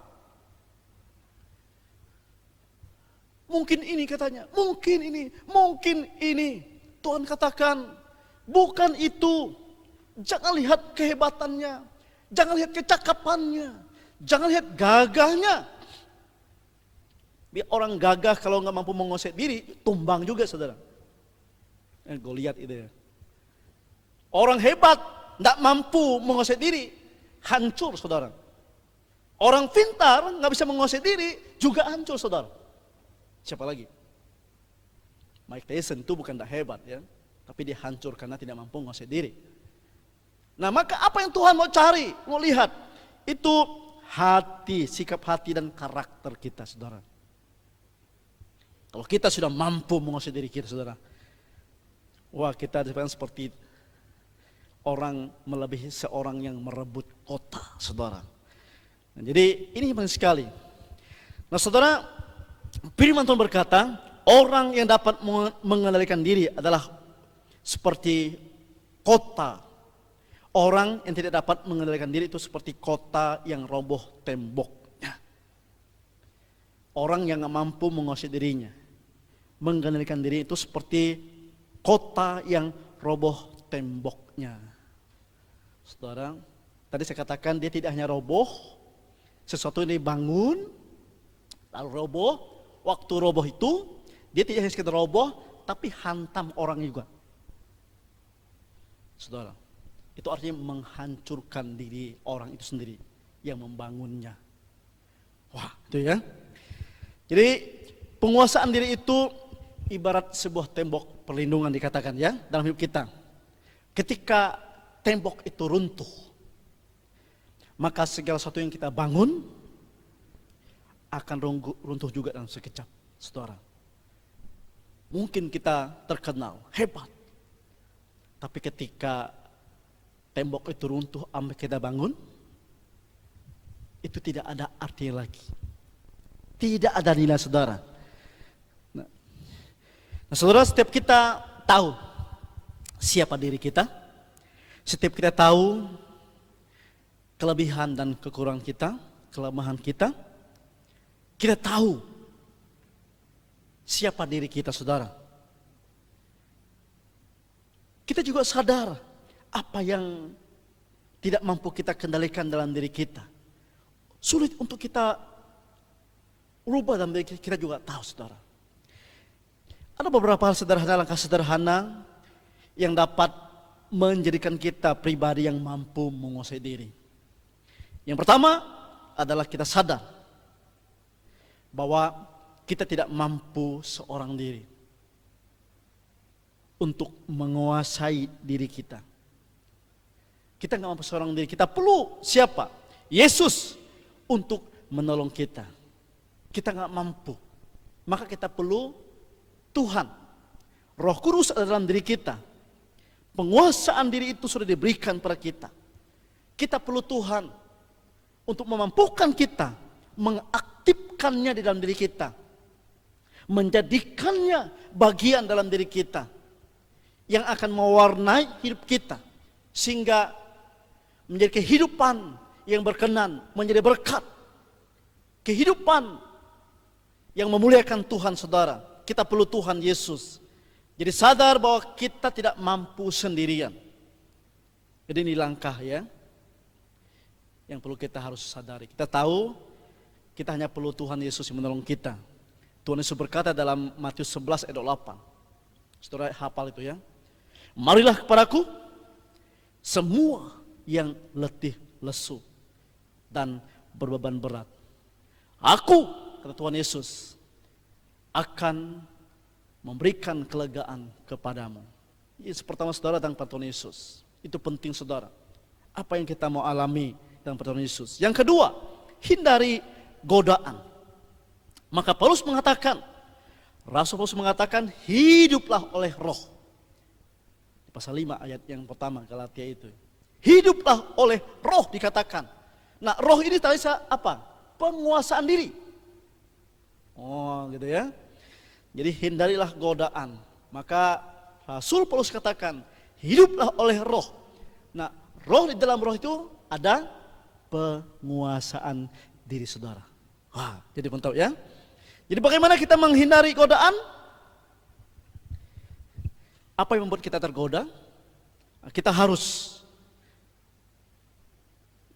Mungkin ini katanya, mungkin ini. Tuhan katakan, bukan itu. Jangan lihat kehebatannya, jangan lihat kecakapannya, jangan lihat gagahnya. Biar orang gagah kalau nggak mampu menguasai diri, tumbang juga saudara. Goliat itu ya. Orang hebat nggak mampu menguasai diri, hancur saudara. Orang pintar nggak bisa menguasai diri, juga hancur saudara. Siapa lagi? Mike Tyson itu bukan tidak hebat ya, tapi dia hancur karena tidak mampu menguasai diri. Nah maka apa yang Tuhan mau cari, mau lihat, itu hati, sikap hati dan karakter kita saudara. Kalau kita sudah mampu menguasai diri kita saudara, wah kita seperti orang melebihi seorang yang merebut kota saudara. Nah, jadi ini penting sekali. Nah saudara, firman Tuhan berkata, orang yang dapat mengendalikan diri adalah seperti kota. Orang yang tidak dapat mengendalikan diri itu seperti kota yang roboh temboknya. Orang yang mampu menguasai dirinya, mengendalikan diri itu seperti kota yang roboh temboknya. Saudara, tadi saya katakan dia tidak hanya roboh, sesuatu yang dibangun, lalu roboh. Waktu roboh itu, dia tidak hanya sekedar roboh, tapi hantam orang juga. Saudara, itu artinya menghancurkan diri orang itu sendiri yang membangunnya. Wah, itu ya. Jadi penguasaan diri itu ibarat sebuah tembok perlindungan dikatakan ya dalam hidup kita. Ketika tembok itu runtuh, maka segala sesuatu yang kita bangun akan runtuh juga dalam sekejap, saudara. Mungkin kita terkenal, hebat. Tapi ketika tembok itu runtuh sampai kita bangun, itu tidak ada artinya lagi. Tidak ada nilai, saudara. Nah, saudara, setiap kita tahu siapa diri kita, setiap kita tahu kelebihan dan kekurangan kita, kelemahan kita, kita tahu siapa diri kita, saudara. Kita juga sadar apa yang tidak mampu kita kendalikan dalam diri kita. Sulit untuk kita rubah dalam diri kita juga tahu, saudara. Ada beberapa hal sederhana, langkah sederhana yang dapat menjadikan kita pribadi yang mampu menguasai diri. Yang pertama adalah kita sadar bahwa kita tidak mampu seorang diri untuk menguasai diri kita. Kita nggak mampu seorang diri. Kita perlu siapa? Yesus untuk menolong kita. Kita nggak mampu, maka kita perlu Tuhan. Roh Kudus ada dalam diri kita. Penguasaan diri itu sudah diberikan pada kita. Kita perlu Tuhan untuk memampukan kita, mengaktifkannya di dalam diri kita, menjadikannya bagian dalam diri kita yang akan mewarnai hidup kita, sehingga menjadi kehidupan yang berkenan, menjadi berkat, kehidupan yang memuliakan Tuhan, saudara. Kita perlu Tuhan Yesus. Jadi sadar bahwa kita tidak mampu sendirian. Jadi ini langkah ya yang perlu kita harus sadari. Kita tahu kita hanya perlu Tuhan Yesus yang menolong kita. Tuhan Yesus berkata dalam Matius 11 ayat 8. Saudara hafal itu ya. Marilah kepadaku semua yang letih, lesu dan berbeban berat. Aku, kata Tuhan Yesus, akan memberikan kelegaan kepadamu. Ini pertama, saudara, tentang Tuhan Yesus. Itu penting, saudara. Apa yang kita mau alami dalam Tuhan Yesus. Yang kedua, hindari godaan. Maka Paulus mengatakan, Rasul Paulus mengatakan, hiduplah oleh roh. Di pasal 5 ayat yang pertama, Galatia itu. Hiduplah oleh roh dikatakan. Nah, roh ini tadi apa? Penguasaan diri. Oh, gitu ya. Jadi hindarilah godaan. Maka Rasul Paulus katakan, hiduplah oleh roh. Nah, roh di dalam roh itu ada penguasaan diri, saudara. Wah, jadi mantap ya. Jadi bagaimana kita menghindari godaan? Apa yang membuat kita tergoda? Kita harus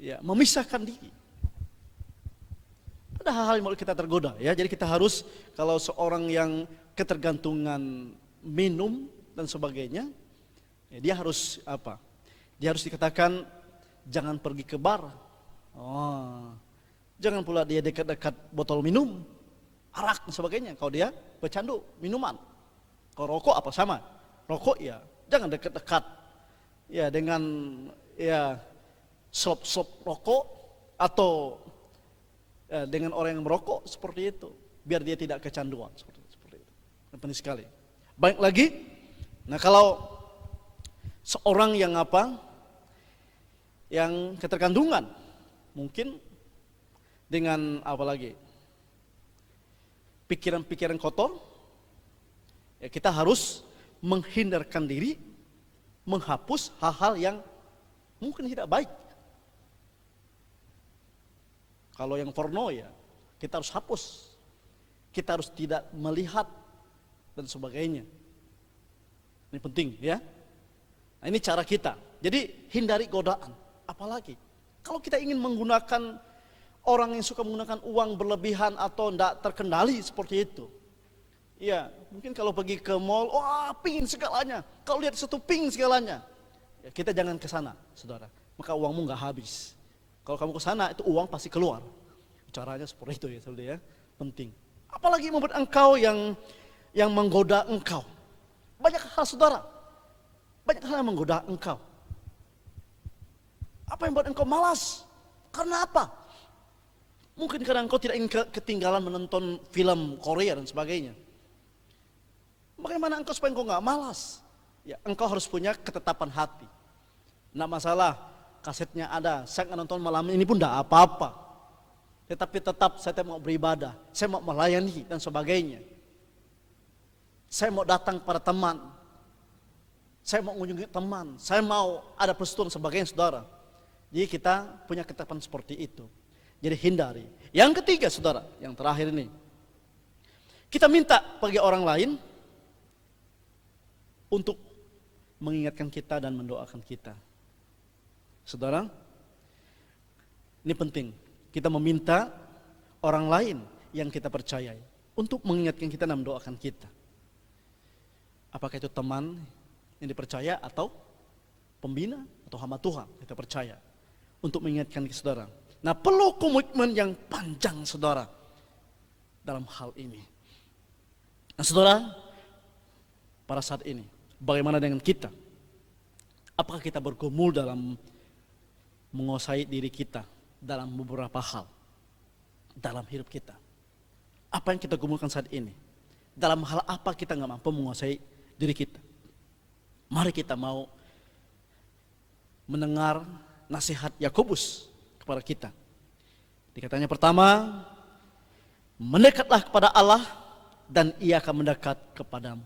memisahkan diri. Ada hal-hal yang membuat kita tergoda ya. Jadi kita harus, kalau seorang yang ketergantungan minum dan sebagainya, ya dia harus apa? Dia harus dikatakan jangan pergi ke bar. Oh, jangan pula dia dekat-dekat botol minum, arak dan sebagainya. Kalau dia pecandu minuman. Kalau rokok apa sama? Rokok ya jangan dekat-dekat ya dengan ya slop-slop rokok atau dengan orang yang merokok seperti itu, biar dia tidak kecanduan seperti itu. Penting sekali. Baik lagi, nah kalau seorang yang yang ketergantungan, mungkin dengan apa lagi, pikiran-pikiran kotor, ya kita harus menghindarkan diri, menghapus hal-hal yang mungkin tidak baik. Kalau yang porno ya kita harus hapus, kita harus tidak melihat dan sebagainya. Ini penting ya. Nah, ini cara kita. Jadi hindari godaan. Apalagi kalau kita ingin menggunakan, orang yang suka menggunakan uang berlebihan atau tidak terkendali seperti itu. Ya mungkin kalau pergi ke mall, wah pingin segalanya. Kalau lihat satu pingin segalanya. Ya, kita jangan ke sana, saudara. Maka uangmu nggak habis. Kalau kamu ke sana, itu uang pasti keluar. Caranya seperti itu ya, saudara ya. Penting. Apalagi membuat engkau yang menggoda engkau. Banyak hal, saudara. Banyak hal yang menggoda engkau. Apa yang membuat engkau malas? Karena apa? Mungkin karena engkau tidak ingin ketinggalan menonton film Korea dan sebagainya. Bagaimana engkau supaya engkau nggak malas? Ya, engkau harus punya ketetapan hati. Nggak masalah, kasetnya ada. Saya nggak nonton malam ini pun nggak apa-apa. Tetapi tetap saya mau beribadah, saya mau melayani dan sebagainya. Saya mau datang pada teman, saya mau mengunjungi teman, saya mau ada persetujuan sebagainya, saudara. Jadi kita punya ketetapan seperti itu. Jadi hindari. Yang ketiga, saudara, yang terakhir ini, kita minta bagi orang lain untuk mengingatkan kita dan mendoakan kita. Saudara, ini penting. Kita meminta orang lain yang kita percayai untuk mengingatkan kita dan mendoakan kita. Apakah itu teman yang dipercaya atau pembina atau hamba Tuhan kita percaya untuk mengingatkan kita, saudara. Nah, perlu komitmen yang panjang, saudara, dalam hal ini. Nah, saudara, pada saat ini bagaimana dengan kita? Apakah kita bergumul dalam menguasai diri kita dalam beberapa hal dalam hidup kita? Apa yang kita gumulkan saat ini? Dalam hal apa kita nggak mampu menguasai diri kita? Mari kita mau mendengar nasihat Yakobus kepada kita. Dikatanya pertama, mendekatlah kepada Allah dan Ia akan mendekat kepadamu.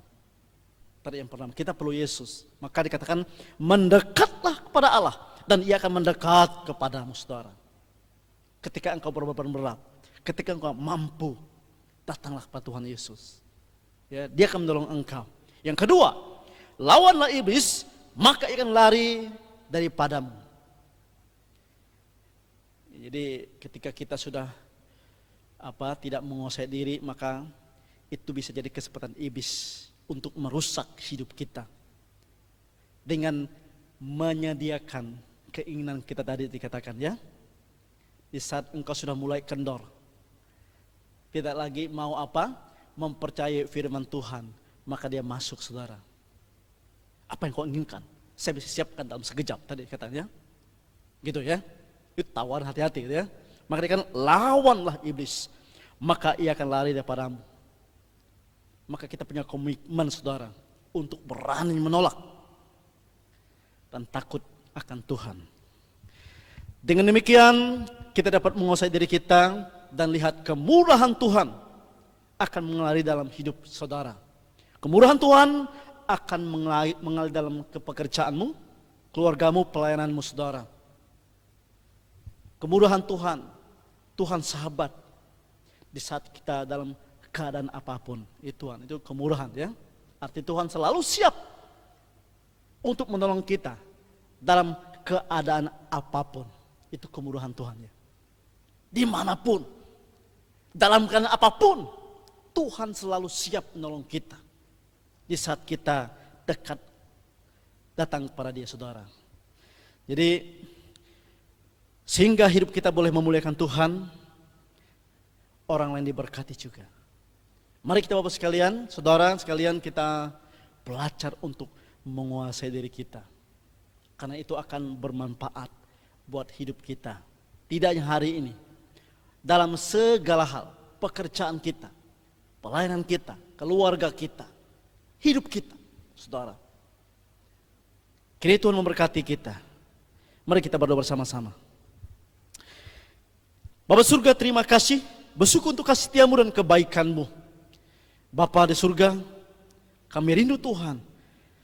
Tadi yang pertama, kita perlu Yesus. Maka dikatakan mendekatlah kepada Allah dan Ia akan mendekat kepadamu, saudara. Ketika engkau berbeban berat, ketika engkau mampu, datanglah kepada Tuhan Yesus. Ya, Dia akan menolong engkau. Yang kedua, lawanlah iblis, maka ia akan lari daripadamu. Jadi ketika kita sudah tidak menguasai diri, maka itu bisa jadi kesempatan iblis untuk merusak hidup kita dengan menyediakan keinginan kita tadi dikatakan, ya. Di saat engkau sudah mulai kendor, tidak lagi mau mempercayai firman Tuhan, maka dia masuk, saudara. Apa yang kau inginkan, saya bisa siapkan dalam sekejap, tadi katanya, gitu ya. Itu tawaran hati-hati, gitu ya. Maka dia kan lawanlah iblis, maka ia akan lari daripadamu. Maka kita punya komitmen, saudara, untuk berani menolak dan takut akan Tuhan. Dengan demikian kita dapat menguasai diri kita dan lihat kemurahan Tuhan akan mengalir dalam hidup saudara. Kemurahan Tuhan akan mengalir dalam pekerjaanmu, keluargamu, pelayananmu, saudara. Kemurahan Tuhan, Tuhan sahabat di saat kita dalam keadaan apapun. Itu kemurahan, ya. Arti Tuhan selalu siap untuk menolong kita dalam keadaan apapun. Itu kemurahan Tuhan, ya. Dimanapun, dalam keadaan apapun, Tuhan selalu siap menolong kita di saat kita dekat datang kepada Dia, saudara. Jadi sehingga hidup kita boleh memuliakan Tuhan, orang lain diberkati juga. Mari kita Bapak sekalian, saudara sekalian, kita belajar untuk menguasai diri kita, karena itu akan bermanfaat buat hidup kita. Tidak hanya hari ini, dalam segala hal, pekerjaan kita, pelayanan kita, keluarga kita, hidup kita, saudara. Kiranya Tuhan memberkati kita. Mari kita berdoa bersama-sama. Bapa surga, terima kasih, bersyukur untuk kasih setiamu dan kebaikanmu. Bapa di surga, kami rindu Tuhan,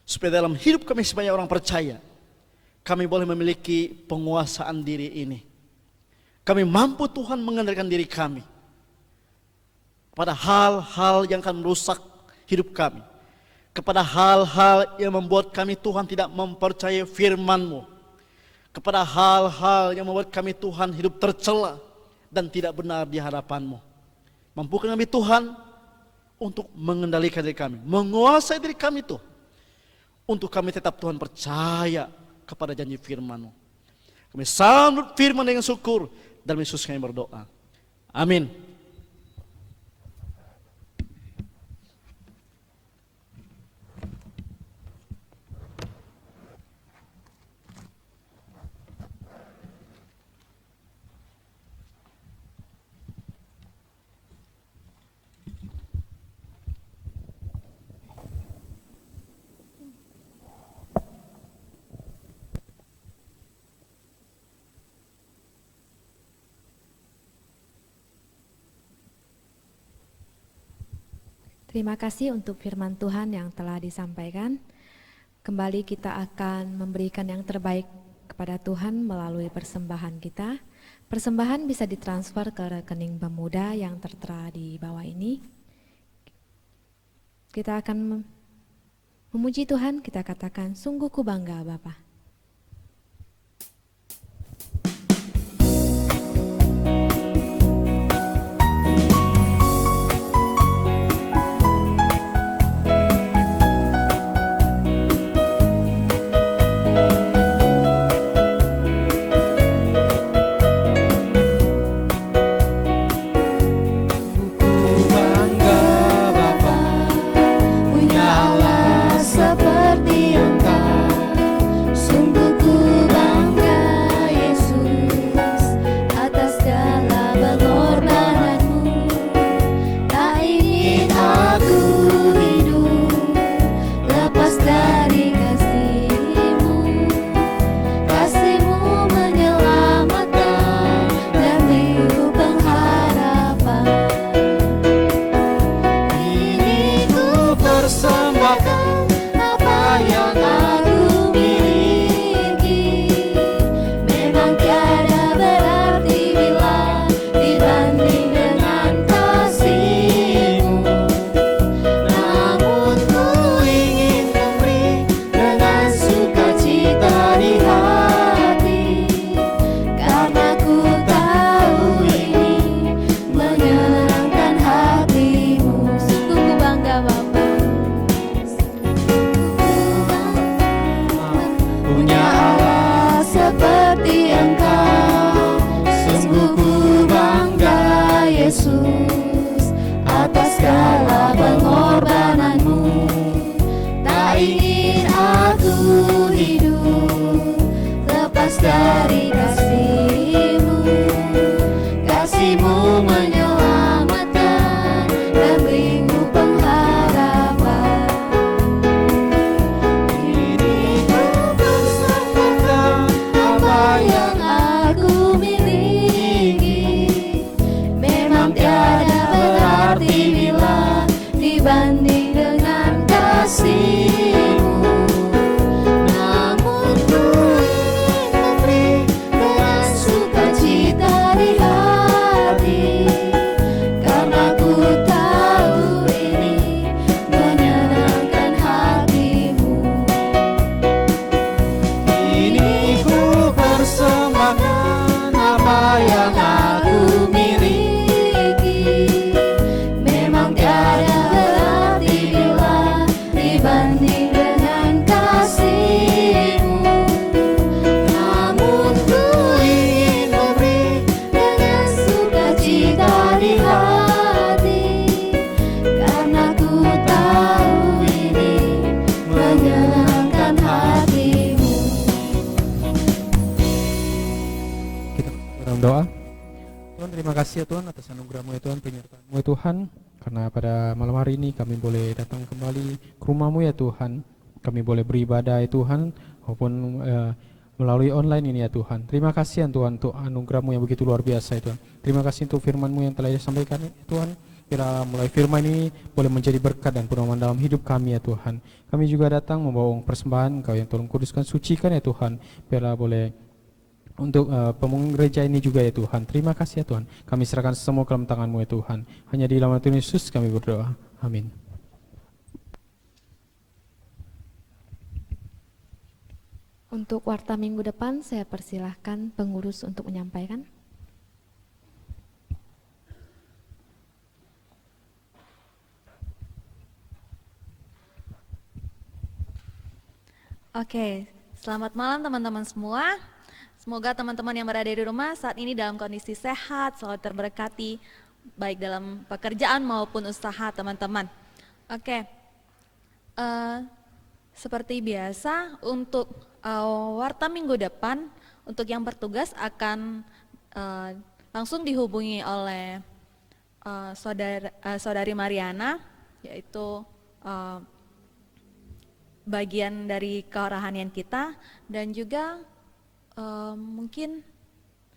supaya dalam hidup kami sebanyak orang percaya, kami boleh memiliki penguasaan diri ini. Kami mampu Tuhan mengendalikan diri kami pada hal-hal yang akan merusak hidup kami, kepada hal-hal yang membuat kami Tuhan tidak mempercayai firman-Mu, kepada hal-hal yang membuat kami Tuhan hidup tercela dan tidak benar di hadapan-Mu. Mampukan kami Tuhan untuk mengendalikan diri kami, menguasai diri kami Tuhan, untuk kami tetap Tuhan percaya kepada janji firman-Mu. Kami sambut firman dengan syukur, dalam Yesus kami berdoa. Amin. Terima kasih untuk firman Tuhan yang telah disampaikan. Kembali kita akan memberikan yang terbaik kepada Tuhan melalui persembahan kita. Persembahan bisa ditransfer ke rekening pemuda yang tertera di bawah ini. Kita akan memuji Tuhan, kita katakan, sungguh ku bangga Bapa. Punya Allah seperti Engkau, sungguh ku bangga Yesus atas segala pengorbananmu. Tak ingin aku hidup lepas dari kasih-Mu. Kasih-Mu menyelamatkan dan beriku pengharapan. Ini ku persembahkan apa yang aku miliki. Memang tiada berarti bila dibanding dengan kasih-Mu. Namun ku ingin memberi dengan sukacita di hati, karena ku tahu ini menyenangkan hati-Mu. Sungguh ku bangga Bapa. Punya Allah seperti Engkau, sungguh ku bangga Yesus atas segala pengorbananmu. Tak ingin aku hidup lepas dari kasih-Mu. Kasih-Mu menyelamatkan dan beriku pengharapan. Ini ku persembahkan apa yang aku miliki. Memang tiada berarti bila dibanding dengan kasih-Mu. Namun ku ingin memberi dengan sukacita di hati, karena ku tahu ini menyenangkan hati-Mu. Ini ku persembahkan apa yang aku miliki. Memang tiada berarti bila dibanding dengan kasih-Mu. Namun ku ingin memberi dengan sukacita di hati, karena ku tahu ini menyenangkan hati-Mu. Kita dalam doa. Tuhan, terima kasih ya Tuhan atas anugerah-Mu ya Tuhan, penyertaan-Mu ya Tuhan, karena pada malam hari ini kami boleh datang kembali ke rumah-Mu ya Tuhan. Kami boleh beribadah ya Tuhan, maupun melalui online ini ya Tuhan. Terima kasih ya Tuhan untuk anugerah-Mu yang begitu luar biasa ya Tuhan. Terima kasih untuk firman-Mu yang telah disampaikan ya Tuhan. Kira mulai firman ini boleh menjadi berkat dan pedoman dalam hidup kami ya Tuhan. Kami juga datang membawa persembahan Engkau yang tolong kuduskan, sucikan ya Tuhan. Biarlah boleh untuk pembangunan gereja ini juga ya Tuhan. Terima kasih ya Tuhan. Kami serahkan semua ke dalam tangan-Mu ya Tuhan. Hanya di dalam Tuhan Yesus kami berdoa. Amin. Untuk warta minggu depan saya persilahkan pengurus untuk menyampaikan. Oke, Selamat malam teman-teman semua. Semoga teman-teman yang berada di rumah saat ini dalam kondisi sehat, selalu terberkati, baik dalam pekerjaan maupun usaha teman-teman. Oke, seperti biasa untuk warta minggu depan, untuk yang bertugas akan langsung dihubungi oleh saudari Mariana, yaitu bagian dari kerohanian kita, dan juga mungkin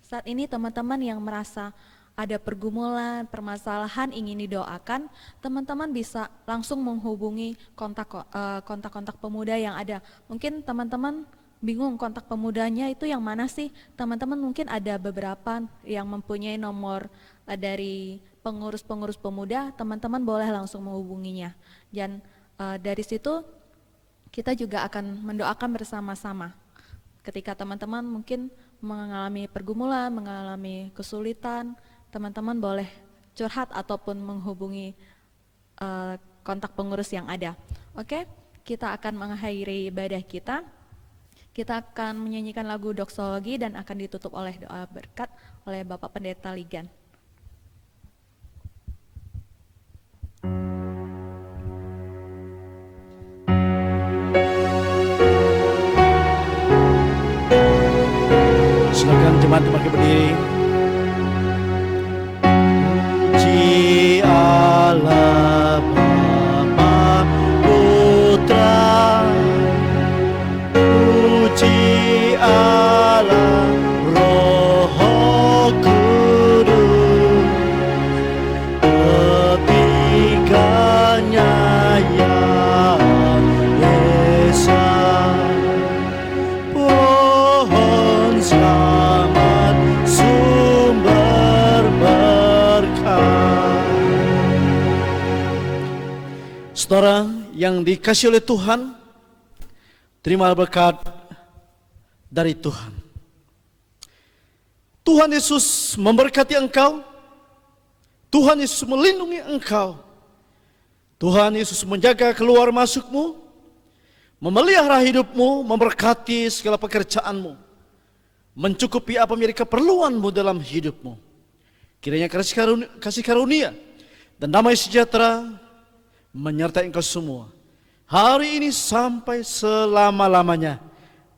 saat ini teman-teman yang merasa ada pergumulan, permasalahan ingin didoakan, teman-teman bisa langsung menghubungi kontak-kontak pemuda yang ada. Mungkin teman-teman bingung kontak pemudanya itu yang mana sih? Teman-teman mungkin ada beberapa yang mempunyai nomor dari pengurus-pengurus pemuda, teman-teman boleh langsung menghubunginya. Dan dari situ kita juga akan mendoakan bersama-sama. Ketika teman-teman mungkin mengalami pergumulan, mengalami kesulitan, teman-teman boleh curhat ataupun menghubungi kontak pengurus yang ada. Oke, kita akan mengakhiri ibadah kita. Kita akan menyanyikan lagu doksologi dan akan ditutup oleh doa berkat oleh Bapak Pendeta Ligan. Silakan jemaat bangkit berdiri. Puji Allah Bapa Putra, puji Allah Roh Kudus, ketiganya yang Esa. Pohon selamat sumber berkah. Saudara yang dikasihi oleh Tuhan, terima berkat dari Tuhan. Tuhan Yesus memberkati engkau. Tuhan Yesus melindungi engkau. Tuhan Yesus menjaga keluar masukmu, memelihara hidupmu, memberkati segala pekerjaanmu, mencukupi apa menjadi keperluanmu dalam hidupmu. Kiranya kasih karunia dan damai sejahtera menyertai engkau semua, hari ini sampai selama-lamanya.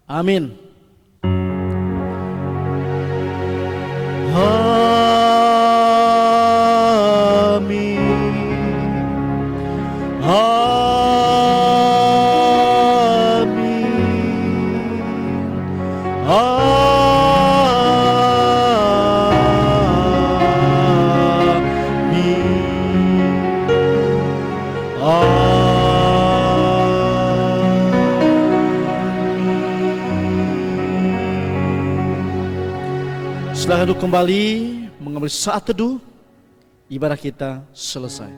Amin. Silakan duduk kembali, mengambil saat teduh. Ibadah kita selesai.